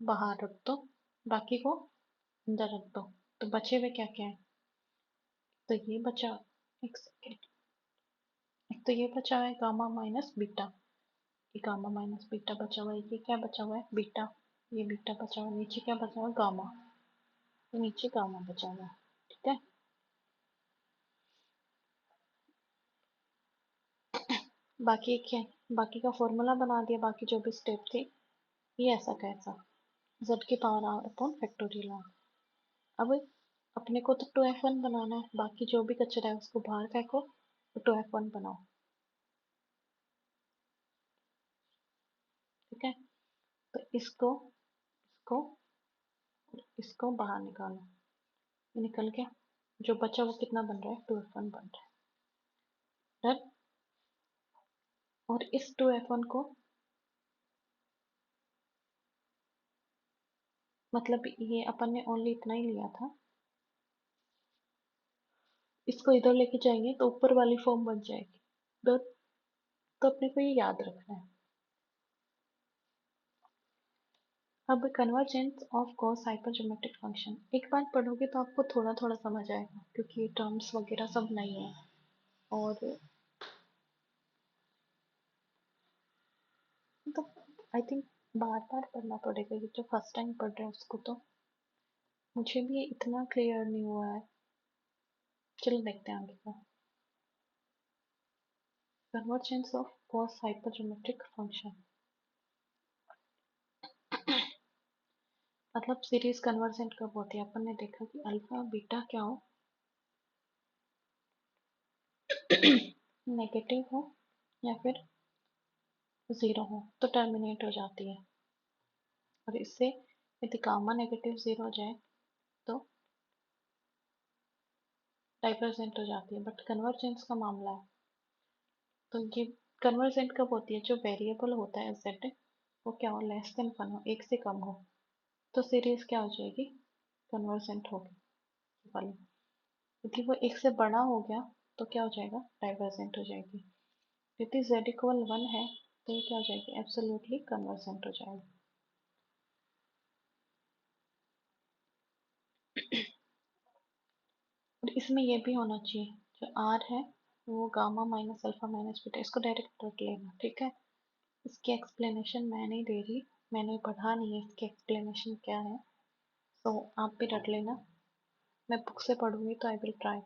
बाहर रख दो, बाकी को अंदर रख दो। तो बचे हुए क्या क्या है, तो ये बचा, एक सेकेंड, एक तो ये बचा हुआ है गामा माइनस बीटा, ये गामा माइनस बीटा बचा हुआ है, ये क्या बचा हुआ है बीटा, ये बीटा बचा हुआ है, नीचे क्या बचा हुआ है गामा, तो नीचे गामा बचा हुआ है, ठीक है। बाकी क्या, बाकी का फॉर्मूला बना दिया, बाकी जो भी स्टेप थी ये ऐसा कैसा, z की power r upon factorial r. अब अपने को तो 2f1 बनाना है, बाकी जो भी कचरा है उसको बाहर फेंको तो 2f1 बनाओ। ठीक है, तो इसको इसको बाहर निकालो, ये निकल गया। जो बचा वो कितना बन रहा है, 2f1 बन रहा है। डन। और इस 2f1 को, मतलब ये अपन ने ओनली इतना ही लिया था, इसको इधर लेके जाएंगे तो ऊपर वाली फॉर्म बन जाएगी। तो अपने को ये याद रखना है। अब convergence of cos hypergeometric function, एक बार पढ़ोगे तो आपको थोड़ा थोड़ा समझ आएगा, क्योंकि टर्म्स वगैरह सब नहीं है। और मतलब आई थिंक बार बार पढ़ना पड़ेगा, ये जो फर्स्ट टाइम पढ़ रहे हैं उसको तो, मुझे भी ये इतना क्लियर नहीं हुआ है। चलो देखते हैं आगे का। Convergence of cos hypergeometric function मतलब सीरीज कन्वर्जेंट कब होती है, अपन ने देखा कि अल्फा बीटा क्या हो, नेगेटिव हो या फिर जीरो हो तो टर्मिनेट हो जाती है। और इससे यदि गामा नेगेटिव जीरो हो जाए तो डाइवर्जेंट हो जाती है। बट कन्वर्जेंस का मामला है तो ये कन्वर्जेंट कब होती है, जो वेरिएबल होता है z वो क्या हो, लेस देन 1 हो, एक से कम हो, तो सीरीज क्या हो जाएगी, कन्वर्जेंट होगी वाली। यदि वो एक से बड़ा हो गया तो क्या हो जाएगा, डाइवर्जेंट हो जाएगी। यदि z इक्वल 1 है तो ये क्या हो जाएगी, एब्सोल्युटली कन्वर्जेंट हो जाएगी। और इसमें ये भी होना चाहिए, जो r है वो gamma minus alpha minus beta, इसको डायरेक्ट रख लेना। ठीक है, इसकी एक्सप्लेनेशन मैं नहीं दे रही, मैंने पढ़ा नहीं है इसकी एक्सप्लेनेशन क्या है, तो आप भी रट लेना। मैं बुक से पढ़ूंगी तो आई विल ट्राई,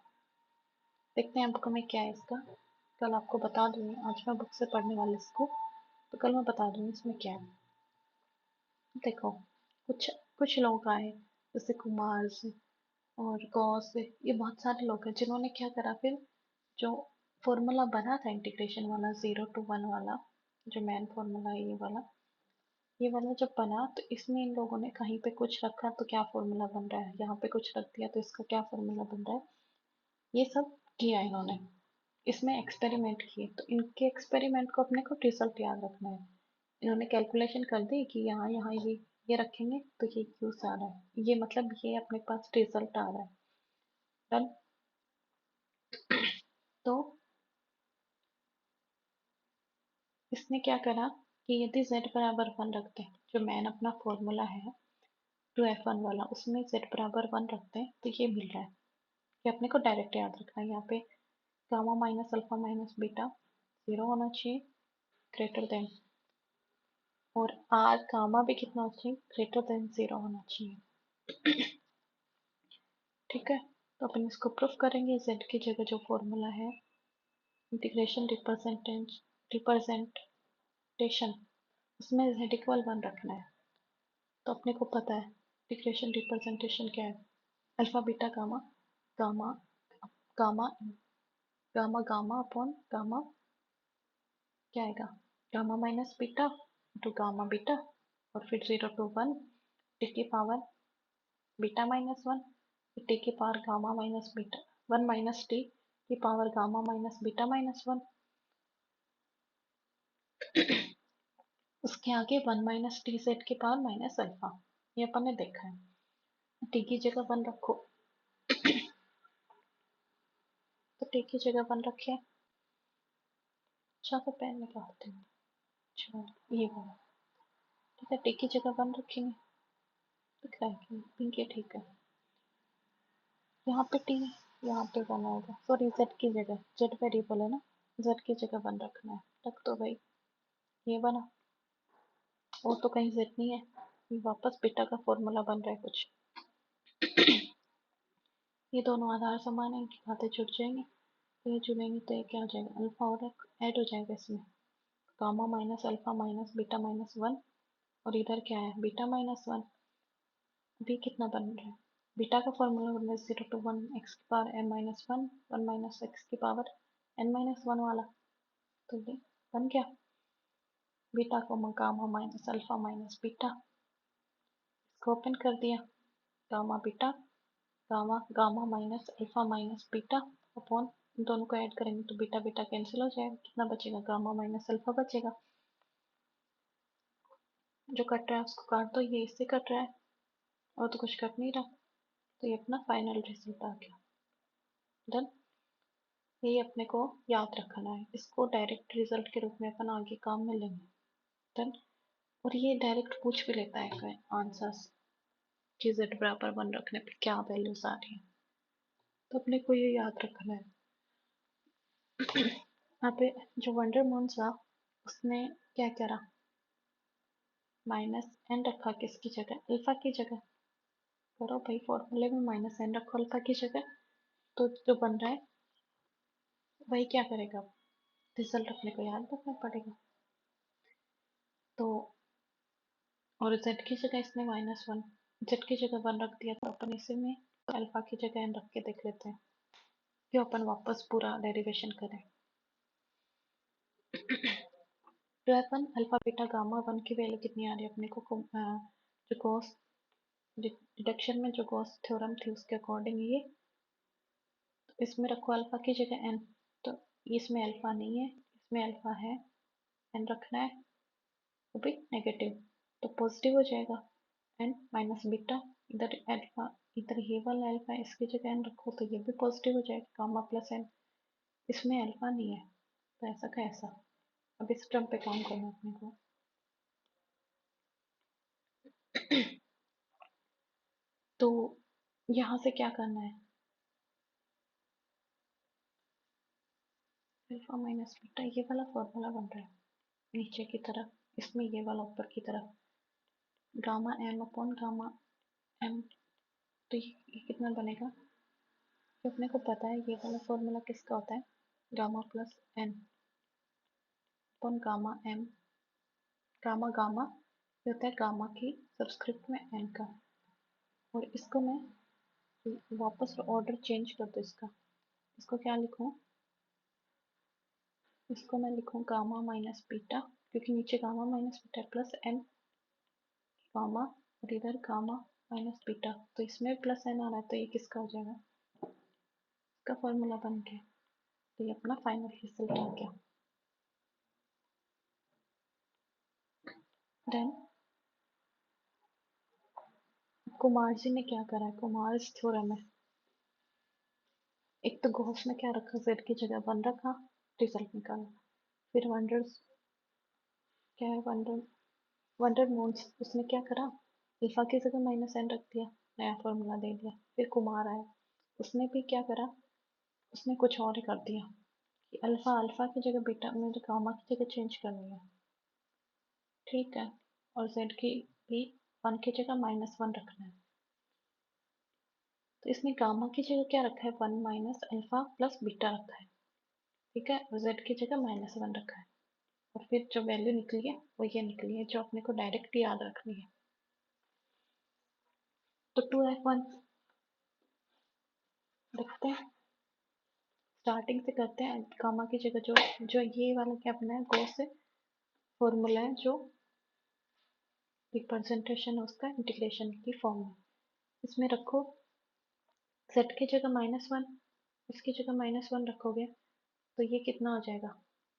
देखते हैं बुक में क्या है इसका, कल आपको बता दूंगी। आज मैं बुक से पढ़ने वाली इसको, तो कल मैं बता दूंगी इसमें क्या है। देखो, कुछ कुछ लोग आए जैसे कुमार से और गौस से, ये बहुत सारे लोग हैं जिन्होंने क्या करा, फिर जो फॉर्मूला बना था इंटीग्रेशन वाला 0 to 1 वाला, जो मेन फॉर्मूला है ये वाला जब बना तो इसमें इन लोगों ने कहीं पे कुछ रखा तो क्या फॉर्मूला बन रहा है, यहाँ पे कुछ रख दिया तो इसका क्या फॉर्मूला बन रहा है, ये सब किया इन्होंने। इसमें एक्सपेरिमेंट किए तो इनके एक्सपेरिमेंट को अपने को रिजल्ट याद रखना है। इन्होंने कैलकुलेशन कर दी कि यहाँ यहाँ ये रखेंगे तो ये क्यूज आ रहा है, ये मतलब ये अपने पास रिजल्ट आ रहा है। डन। तो इसने क्या करा कि यदि z बराबर 1 रखते हैं, जो मैन अपना फॉर्मूला है 2f1 वाला, उसमें z बराबर 1 रखते हैं तो ये मिल रहा है। ये अपने को डायरेक्ट याद रखना है, यहाँ पे gamma minus alpha minus beta 0 होना चाहिए, ग्रेटर देन, और आर गामा भी कितना होना चाहिए, ग्रेटर देन 0 होना चाहिए। ठीक है, तो अपन इसको प्रूफ करेंगे। z की जगह जो फॉर्मूला है इंटीग्रेशन रिप्रेजेंटेशन, उसमें z इक्वल 1 रखना है। तो अपने को पता है इंटीग्रेशन रिप्रेजेंटेशन क्या है, alpha beta gamma, gamma gamma gamma gamma upon gamma क्या आएगा, gamma minus beta to gamma beta, और फिर 0 to 1 टी की पावर बीटा माइनस 1, टी की power gamma minus beta 1 minus t की power gamma minus beta minus 1, उसके आगे 1 minus t set की पावर माइनस अल्फा, ये अपन ने देखा है। टी की जगह 1 रखो, तो टी की जगह 1 रखे। अच्छा, तो पेन निकालते हैं। अच्छा, ये वाला। ठीक है, टी की जगह 1 रखेंगे तो क्या है, पिंक है। ठीक है, यहाँ पे टी, यहाँ पे 1 होगा, सॉरी जेड की जगह, जेड वेरिएबल है ना, जेड की जगह 1 रखना है। रख दो भाई, ये बना। और तो कहीं जेड नहीं है, ये वापस बीटा का फॉर्मूला बन रहा है कुछ। ये दोनों आधार समान है, इनकी बातें जुड़ जाएंगी, तो ये जुड़ेंगे तो ये क्या हो जाएगा, अल्फा और ऐड हो जाएगा इसमें, gamma minus alpha minus beta minus 1 और इधर क्या है बीटा माइनस वन। अभी कितना बन रहा है, बीटा का फॉर्मूला बन रहा है 0 to 1 x⁻m−1 1 - x⁻n−1 वाला। तो ये बन गया बीटा को gamma minus alpha minus beta. इसको ओपन कर दिया, gamma beta gamma gamma minus alpha minus beta upon दोनों को ऐड करेंगे तो बीटा बीटा कैंसिल हो जाएगा, कितना बचेगा गामा माइनस अल्फा बचेगा। जो कट रहा है उसको काट दो, ये इससे कट रहा है और तो कुछ कट नहीं रहा। तो ये अपना फाइनल रिजल्ट आ गया। डन। ये अपने को याद रखना है, इसको डायरेक्ट रिजल्ट के रूप में अपन आगे काम में लेंगे। डन। और ये डायरेक्ट पूछ भी लेता है आंसर्स कि z बराबर 1 रखने पे क्या वैल्यूज आ रही है, तो अपने को ये याद रखना है। यहाँ पे जो वंडर मून था उसने क्या करा, -n रखा किसकी जगह, अल्फा की जगह। करो भाई, फॉर्मूले में -n रखो अल्फा की जगह, तो जो बन रहा है वही क्या करेगा, रिजल्ट अपने को याद रखना पड़ेगा। तो और z की जगह इसने -1, z की जगह 1 रख दिया, तो अपन इसी में अल्फा की जगह n रख के देख लेते हैं क्यों अपन वापस पूरा डेरिवेशन करें। तो अपन अल्फा बीटा गामा 1 की वैल्यू कितनी आ रही है अपने को, जो गॉस डिडक्शन में जो गॉस थ्योरम थी उसके अकॉर्डिंग ये, तो इसमें रखो अल्फा की जगह n, तो इसमें अल्फा नहीं है, इसमें अल्फा है, n रखना है वो भी नेगेटिव, तो पॉजिटिव हो जाएगा n माइनस बीटा। इधर अल्फा, इधर ये वाला अल्फा, इसकी जगह n रखो तो ये भी पॉजिटिव हो जाएगा, गामा प्लस n। इसमें अल्फा नहीं है तो ऐसा का ऐसा। अब इस टर्म पे काम करना अपने को। तो यहाँ से क्या करना है, अल्फा माइनस बीटा ये वाला फॉर्मूला बन रहा है नीचे की तरफ, इसमें ये वाला ऊपर की तरफ, gamma m upon gamma m। तो ये कितना बनेगा, तो अपने को पता है ये वाला फॉर्मूला किसका होता है, gamma plus n upon gamma m। Gamma gamma ये होता है गामा की सबस्क्रिप्ट में n का, और इसको मैं वापस ऑर्डर चेंज कर दूँ इसका, इसको क्या लिखूँ, इसको मैं लिखूँ गामा माइनस बीटा, क्योंकि नीचे gamma minus beta plus n gamma, और इधर गामा माइनस बीटा, तो इसमें प्लस n आ रहा है तो ये किसका हो जाएगा, इसका फॉर्मूला बन गया। तो ये अपना फाइनल रिजल्ट आ गया। देन कुमार जी ने क्या करा है, कुमार थ्योरम है, एक तो गॉस ने क्या रखा, z की जगह 1 रखा, रिजल्ट निकाला। फिर वंडर्स क्या है, वंडर वंडर मून्स उसने क्या करा, अल्फा की जगह -n रख दिया, नया फॉर्मूला दे दिया। फिर कुमार आया, उसने भी क्या करा, उसने कुछ और ही कर दिया कि अल्फा अल्फा की जगह बीटा में गामा की जगह चेंज करनी है, ठीक है, और z की भी 1 की जगह -1 रखना है। तो इसने गामा की जगह क्या रखा है, 1 माइनस अल्फा प्लस बीटा रखा है, ठीक है, और z की जगह -1 रखा है। और फिर जो वैल्यू निकली है वो ये निकली है जो अपने को डायरेक्ट याद रखनी है। तो 2f1 देखते हैं, स्टार्टिंग से करते हैं। गामा की जगह जो जो ये वाला क्या अपना है, गॉस से फॉर्मूला है, जो रिप्रेजेंटेशन है उसका इंटीग्रेशन की फॉर्म में, इसमें रखो z की जगह -1, इसकी जगह -1 रखोगे तो ये कितना हो जाएगा,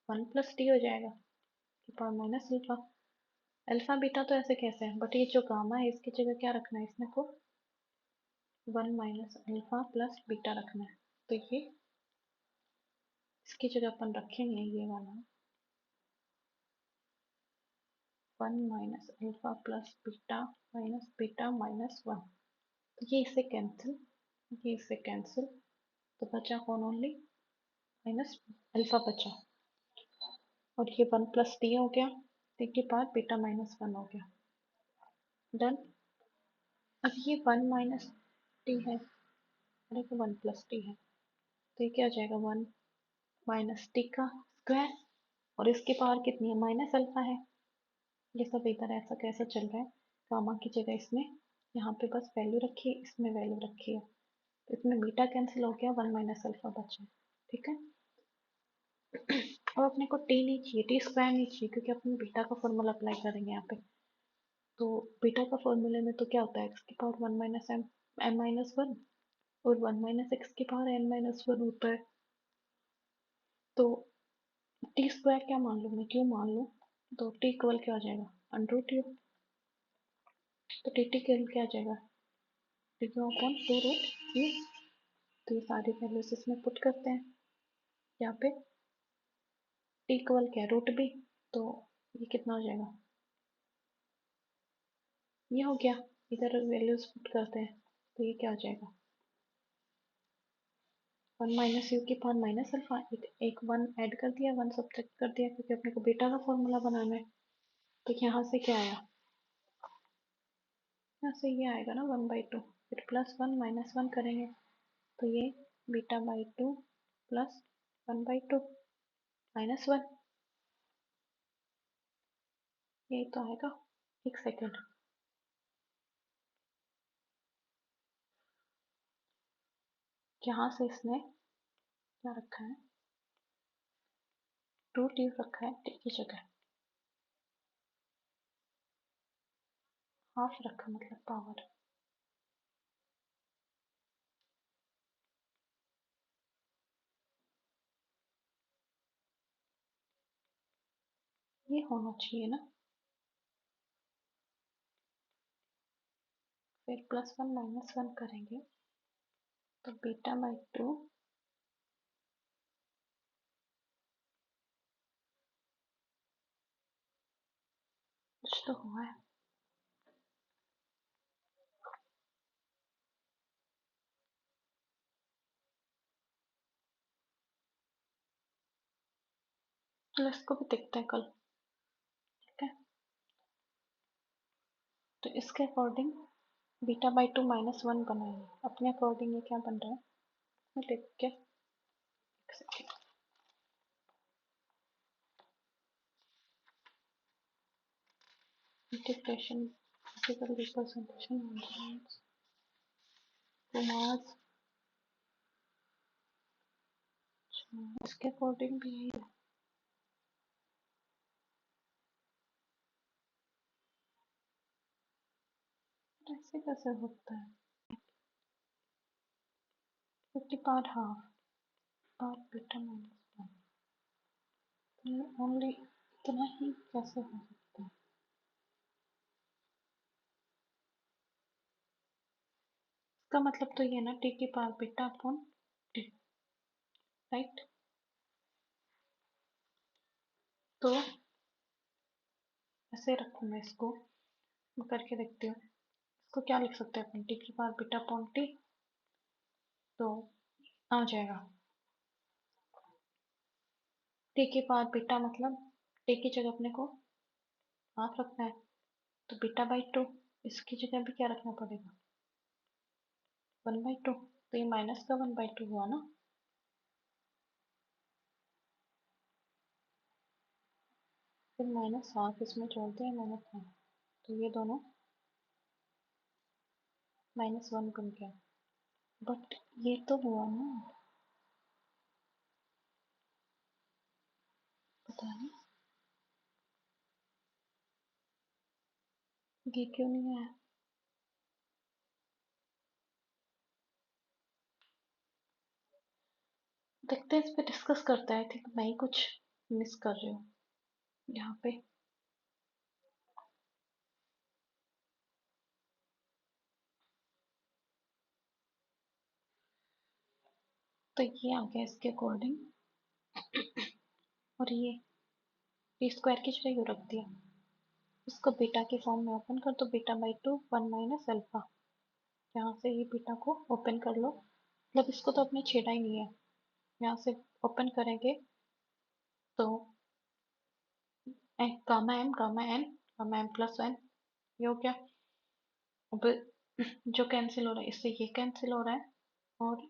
1 प्लस टी हो जाएगा, power minus alpha. Alpha beta तो ऐसे कैसे है, बट ये जो गामा है इसकी जगह क्या रखना है, इसमें को 1 माइनस अल्फा प्लस बीटा रखना है। तो ये इसकी जगह अपन रखेंगे ये वाला 1 minus alpha plus beta minus 1। तो ये इससे कैंसिल, ये इससे कैंसिल, तो बचा कौन, ओनली माइनस अल्फा बचा, और ये 1 प्लस टी हो गया, टी के बाद बीटा -1 हो गया। डन। अब ये 1 माइनस टी है, अरे तो 1 प्लस टी है, तो ये क्या हो जाएगा, 1 माइनस टी का स्क्वायर, और इसकी पावर कितनी है, माइनस अल्फा है, ये सब इधर ऐसा कैसा चल रहा है, गामा की जगह इसने यहाँ पे बस वैल्यू रखी है, इसमें वैल्यू रखी है, तो इसमें बीटा कैंसिल हो गया, 1 माइनस अल्फा बचा। ठीक है, और अपने को टी नहीं चाहिए, टी स्क्वायर नहीं चाहिए, क्योंकि अपन बीटा का फॉर्मूला अप्लाई करेंगे यहाँ पे। तो बीटा का फॉर्मूले में तो क्या होता है, एक्स की power 1 minus m m minus one, और 1 माइनस एक्स की पावर एन माइनस वन होता है। तो टी स्क्वायर क्या मान लूँ मैं, क्यों मान लूँ, तो टी इक्वल क्या हो जाएगा, अंडर रूट यू। तो टी टी इक्वल क्या आ जाएगा, t q upon 2 root u. तो ये सारी वैल्यूज इसमें पुट करते हैं यहाँ पे। टी इक्वल क्या है, रूट बी, तो ये कितना हो जाएगा, ये हो गया। इधर वैल्यूज पुट करते हैं, तो ये क्या हो जाएगा, 1 माइनस यू की पावर माइनस अल्फा, एक वन ऐड कर दिया, वन सब्ट्रैक्ट कर दिया, क्योंकि अपने को बीटा का फॉर्मूला बनाना है। तो यहाँ से क्या आया, यहाँ से ये आएगा ना 1/2, फिर प्लस 1 माइनस 1 करेंगे, तो ये बीटा बाई 2 प्लस 1/2 माइनस 1, यही तो आएगा। एक सेकेंड, यहाँ से इसने क्या रखा है, रूट यू रखा है टी की जगह, हाफ रखा मतलब पावर। ये होना चाहिए ना, फिर प्लस 1 माइनस 1 करेंगे, तो बीटा बाई 2 कुछ तो हुआ है, तो इसको भी देखते हैं कल। ठीक है, तो इसके अकॉर्डिंग बीटा बाई 2 माइनस 1 बनाएंगे, अपने अकॉर्डिंग ये क्या बन रहा है, मैं लिख के, इंटीग्रेशन फिजिकल रिप्रेजेंटेशन कुमार, इसके अकॉर्डिंग भी यही है। तो ऐसे कैसे होता है, 50 power half power beta minus 1, only इतना ही कैसे हो सकता है। इसका मतलब तो ये ना, टी की power beta upon T, right. तो ऐसे रखूँ मैं इसको, मैं करके देखती हूँ। इसको क्या लिख सकते हैं अपन, टी की पावर बीटा अपॉन टी, तो आ जाएगा टी की पावर बीटा, मतलब टी की जगह अपने को हाफ रखना है, तो बीटा बाई 2, इसकी जगह भी क्या रखना पड़ेगा, 1/2, तो ये माइनस का 1/2 हुआ ना, फिर माइनस हाफ इसमें जोड़ते हैं, माइनस हाफ, तो ये दोनों -1 बन गया। बट ये तो हुआ ना, पता नहीं ये क्यों नहीं आया। देखते हैं, इस पे डिस्कस करते हैं, आई थिंक मैं ही कुछ मिस कर रही हूँ यहाँ पे। तो ये आ गया इसके अकॉर्डिंग, और ये टी स्क्वायर की जगह रख दिया, इसको बीटा के फॉर्म में ओपन कर दो, बीटा बाई 2 1 माइनस अल्फा, यहाँ से ये बीटा को ओपन कर लो, मतलब इसको तो अपने छेड़ा ही नहीं है, यहाँ से ओपन करेंगे तो गामा एम प्लस एन, ये हो गया। अब जो कैंसिल हो रहा है, इससे ये कैंसिल हो रहा है, और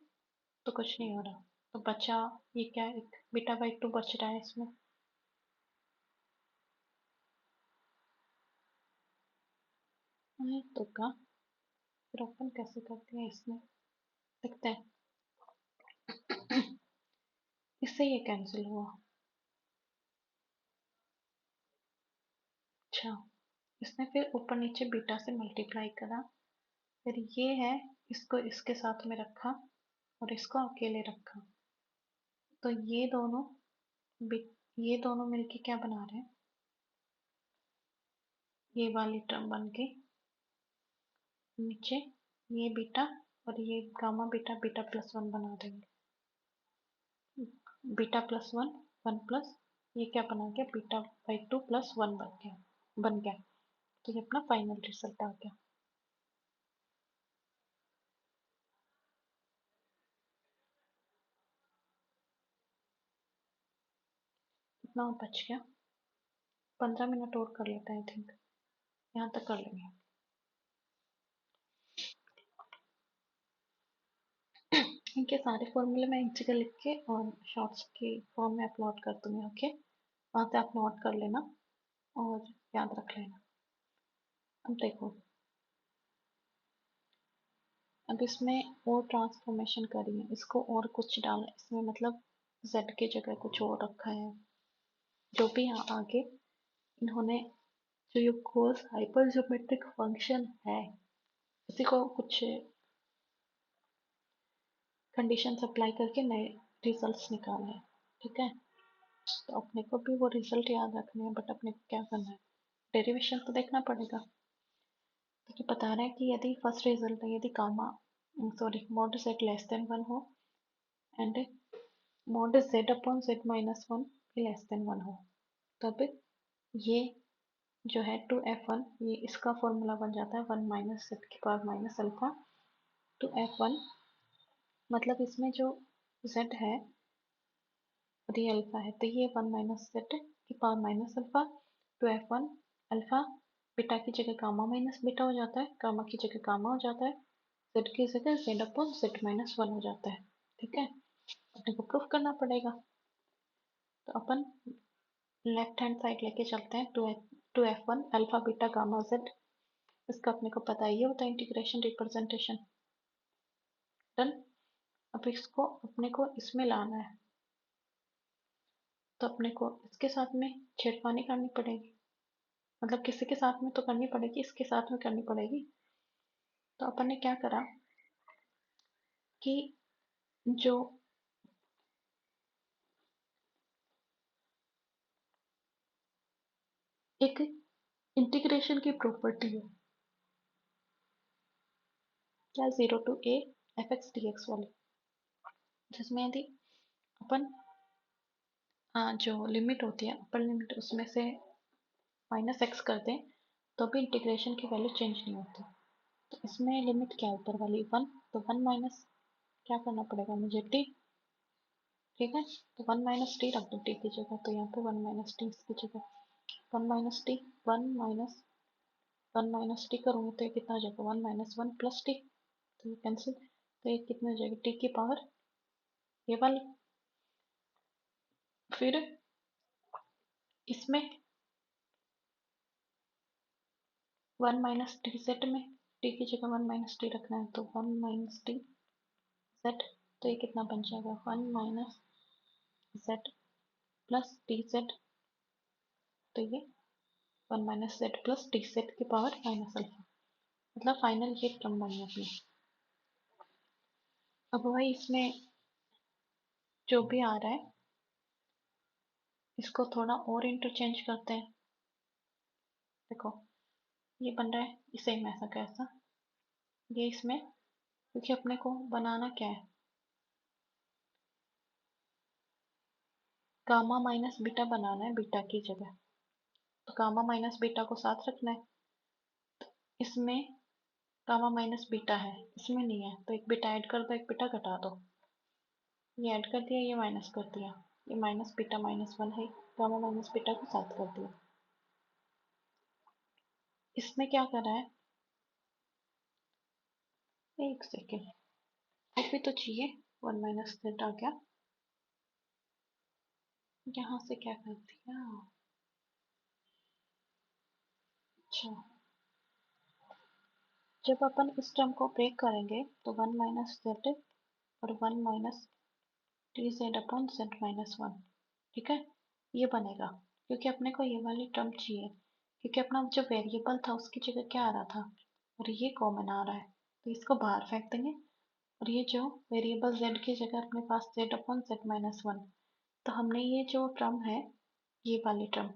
तो कुछ नहीं हो रहा, तो बचा ये क्या है, एक बीटा बाई 2 बच रहा है इसमें। है तो का फिर ओपन कैसे करते हैं इसमें देखते हैं। इससे ये कैंसिल हुआ। अच्छा, इसने फिर ऊपर नीचे बीटा से मल्टीप्लाई करा, फिर ये है, इसको इसके साथ में रखा और इसको अकेले रखा, तो ये दोनों मिलके क्या बना रहे हैं, ये वाली टर्म बन के नीचे ये बीटा और ये gamma beta beta plus one बना देंगे। Beta plus one, one plus ये क्या बना गया, beta by two plus one बन गया। तो ये अपना फाइनल रिजल्ट आ गया। इतना बच गया, 15 मिनट और कर लेते हैं, आई थिंक यहाँ तक कर लेंगे। इनके सारे फॉर्मूले मैं एक जगह लिख के और शॉर्ट्स की फॉर्म में अपलोड कर दूंगी, ओके, वहाँ से आप नोट कर लेना और याद रख लेना। अब देखो, अब इसमें और ट्रांसफॉर्मेशन करी है, इसको और कुछ डाला इसमें, मतलब z की जगह कुछ और रखा है, जो भी यहाँ आगे इन्होंने जो ये कोस हाइपर ज्योमेट्रिक फंक्शन है उसी को कुछ कंडीशन अप्लाई करके नए रिजल्ट्स निकालने हैं, ठीक है। तो अपने को भी वो रिजल्ट याद रखने हैं, बट अपने को क्या करना है, डेरिवेशन तो देखना पड़ेगा। तो ये बता रहा है कि यदि फर्स्ट रिजल्ट है, यदि gamma sorry mod z less than one हो and mod z upon z minus one भी लेस देन वन हो, तब ये जो है टू एफ वन, ये इसका फॉर्मूला बन जाता है वन माइनस z की power minus alpha two F one, मतलब इसमें जो z है और ये अल्फा है, तो ये वन माइनस z की power minus alpha two F one alpha, beta की जगह गामा माइनस बीटा हो जाता है, गामा की जगह गामा हो जाता है, z की जगह z upon z minus one हो जाता है, ठीक है। अपने को प्रूफ करना पड़ेगा, तो अपन लेफ्ट हैंड साइड लेके चलते हैं, two F one alpha beta gamma z, इसका अपने को पता ही होता है इंटीग्रेशन रिप्रेजेंटेशन, डन। अब इसको अपने को इसमें लाना है, तो अपने को इसके साथ में छेड़खानी करनी पड़ेगी, मतलब किसी के साथ में तो करनी पड़ेगी, इसके साथ में करनी पड़ेगी। तो अपन ने क्या करा कि जो एक इंटीग्रेशन की प्रॉपर्टी है, क्या, zero to a f x d x वाली, जिसमें यदि अपन जो लिमिट होती है अपर लिमिट उसमें से माइनस एक्स कर दें तो भी इंटीग्रेशन की वैल्यू चेंज नहीं होती। तो इसमें लिमिट क्या है ऊपर वाली वन, तो वन माइनस क्या करना पड़ेगा मुझे टी, ठीक है, तो वन माइनस टी रख दो टी की जगह, तो यहाँ पे वन माइनस टी की जगह one minus T, one minus T करूँगी तो ये कितना हो जाएगा, one minus one plus T, तो ये कैंसिल, तो ये कितना हो जाएगा, टी की पावर ये वाली, फिर इसमें वन माइनस टी सेट में टी की जगह वन माइनस टी रखना है, तो वन माइनस टी सेट, तो ये कितना बन जाएगा, one minus Z plus T Z, तो ये one minus Z plus T Z की पावर माइनस अल्फा, मतलब फाइनल ये टर्म बनी अपनी। अब भाई इसमें जो भी आ रहा है इसको थोड़ा और इंटरचेंज करते हैं, देखो ये बन रहा है सेम ऐसा कैसा, ये इसमें क्योंकि अपने को बनाना क्या है, गामा माइनस बीटा बनाना है बीटा की जगह, तो गामा माइनस बीटा को साथ रखना है, इसमें गामा माइनस बीटा है इसमें नहीं है, तो एक बीटा ऐड कर दो एक बीटा घटा दो, ये ऐड कर दिया ये माइनस कर दिया, ये माइनस बीटा माइनस वन है, गामा माइनस बीटा को साथ कर दिया। इसमें क्या करा है, एक सेकेंड, एक भी तो चाहिए, वन माइनस जेड आ गया, यहाँ से क्या कर दिया, अच्छा जब अपन इस टर्म को ब्रेक करेंगे तो 1 माइनस जेड और 1 minus T Z upon Z minus 1, ठीक है, ये बनेगा। क्योंकि अपने को ये वाली टर्म चाहिए, क्योंकि अपना जो वेरिएबल था उसकी जगह क्या आ रहा था, और ये कॉमन आ रहा है, तो इसको बाहर फेंक देंगे। और ये जो वेरिएबल z की जगह अपने पास z अपॉन जेड माइनस 1, तो हमने ये जो टर्म है, ये वाली टर्म,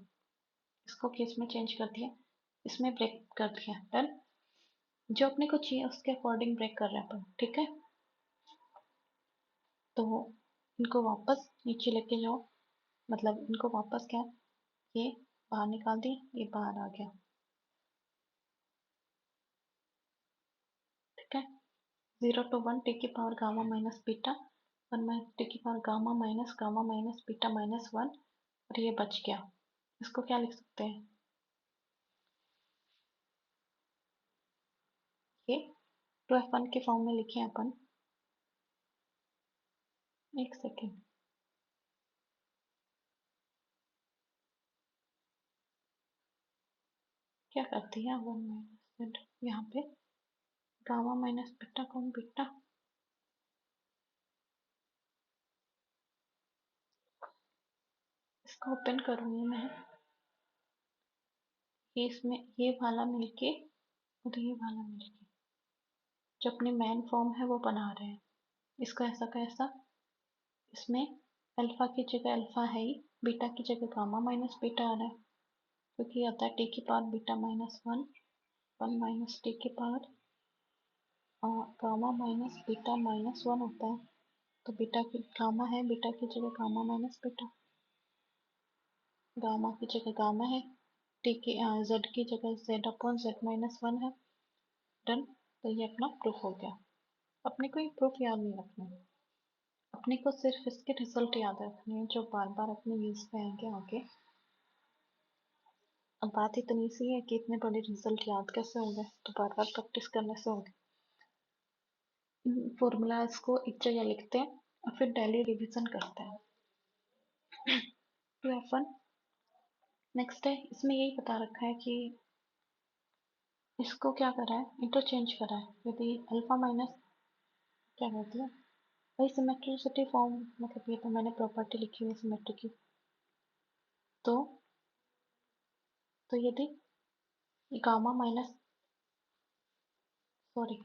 इसको केस में चेंज कर दिया, इसमें ब्रेक कर दिया। डन। जो अपने को चाहिए उसके अकॉर्डिंग ब्रेक कर रहे हैं अपन, ठीक है। तो इनको वापस नीचे लेके जाओ, मतलब इनको वापस क्या, ये बाहर निकाल दिए, ये बाहर आ गया, ठीक है। 0 to 1 टी की power gamma minus beta, 1 minus t की power gamma minus beta minus 1, और ये बच गया। इसको क्या लिख सकते हैं, ये 2f1 के फॉर्म में लिखे हैं अपन। एक सेकेंड, क्या करती है 1 माइनस यहाँ पे गामा माइनस बीटा कौन बीटा, इसको ओपन करूंगी मैं, ये इसमें ये वाला मिलके और ये वाला मिलके जो अपनी मेन फॉर्म है वो बना रहे हैं। इसको ऐसा का ऐसा, इसमें अल्फा की जगह अल्फा है ही, बीटा की जगह गामा माइनस बीटा आ रहा है, क्योंकि आता है टी की power beta minus 1, 1 minus t की power gamma minus beta minus 1 होता है। तो बीटा की गामा है, बीटा की जगह गामा माइनस बीटा, गामा की जगह गामा है, टी की जेड की जगह जेड अपॉन जेड माइनस 1 है। डन। तो ये अपना प्रूफ हो गया। अपने को ये प्रूफ याद नहीं रखना है, अपने को सिर्फ इसके रिजल्ट याद रखने हैं जो बार बार अपने यूज में आएंगे आगे। अब बात इतनी सी है कि इतने बड़े रिजल्ट याद कैसे होंगे, तो बार बार प्रैक्टिस करने से होंगे। फॉर्मूलाज को एक जगह लिखते हैं और फिर डेली रिवीजन करते हैं। 2f1 नेक्स्ट है, इसमें यही बता रखा है कि इसको क्या करा है, इंटरचेंज करा है। यदि अल्फा माइनस क्या कहती है भाई, सिमेट्रिसिटी फॉर्म, मतलब ये तो मैंने प्रॉपर्टी लिखी हुई सिमेट्री की। तो यदि गामा माइनस, सॉरी,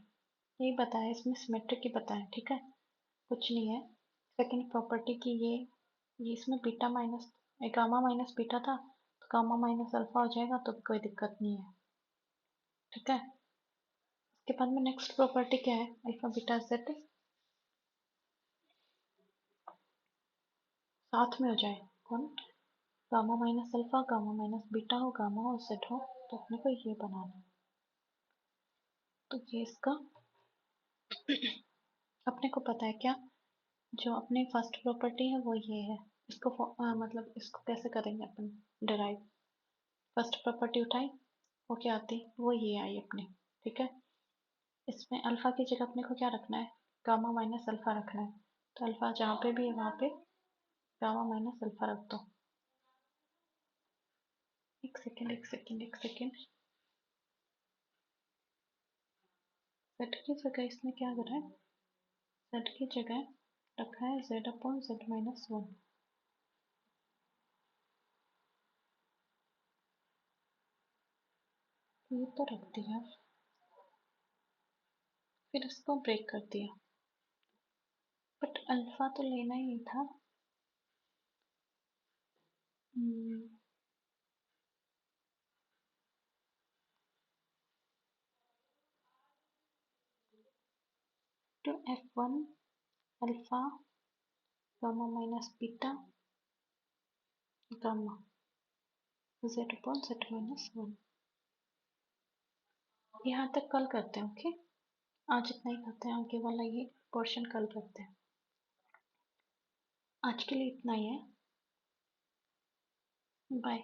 ये बताया इसमें सिमेट्रिक की बताया, ठीक है, कुछ नहीं है। सेकंड प्रॉपर्टी की ये इसमें beta minus gamma minus beta था, तो गामा माइनस अल्फा हो जाएगा, तो कोई दिक्कत नहीं है, ठीक है। उसके बाद में नेक्स्ट प्रॉपर्टी क्या है, अल्फा बीटा जेड साथ में हो जाए, कौन, gamma minus alpha gamma minus beta हो, गामा और जेड हो, तो अपने को ये बनाना है। तो ये इसका अपने को पता है क्या, जो अपनी फर्स्ट प्रॉपर्टी है वो ये है। इसको मतलब इसको कैसे करेंगे अपन डिराइव, फर्स्ट प्रॉपर्टी उठाई, वो क्या आती, वो ये आई अपनी, ठीक है। इसमें अल्फा की जगह अपने को क्या रखना है, गामा माइनस अल्फा रखना है। तो अल्फा जहाँ पे भी है वहाँ पे गामा माइनस अल्फा रख दो। एक सेकेंड एक सेकेंड एक सेकेंड, जेड की जगह इसमें क्या करा है, जेड की जगह रखा है जेड अपॉन जेड माइनस 1, ये तो रख दिया, फिर इसको ब्रेक कर दिया, बट अल्फा तो लेना ही था। तो f1 alpha gamma minus beta gamma Z upon Z minus 1, यहाँ तक कल करते हैं, ओके। आज इतना ही करते हैं, आगे वाला ये पोर्शन कल करते हैं। आज के लिए इतना ही है, बाय।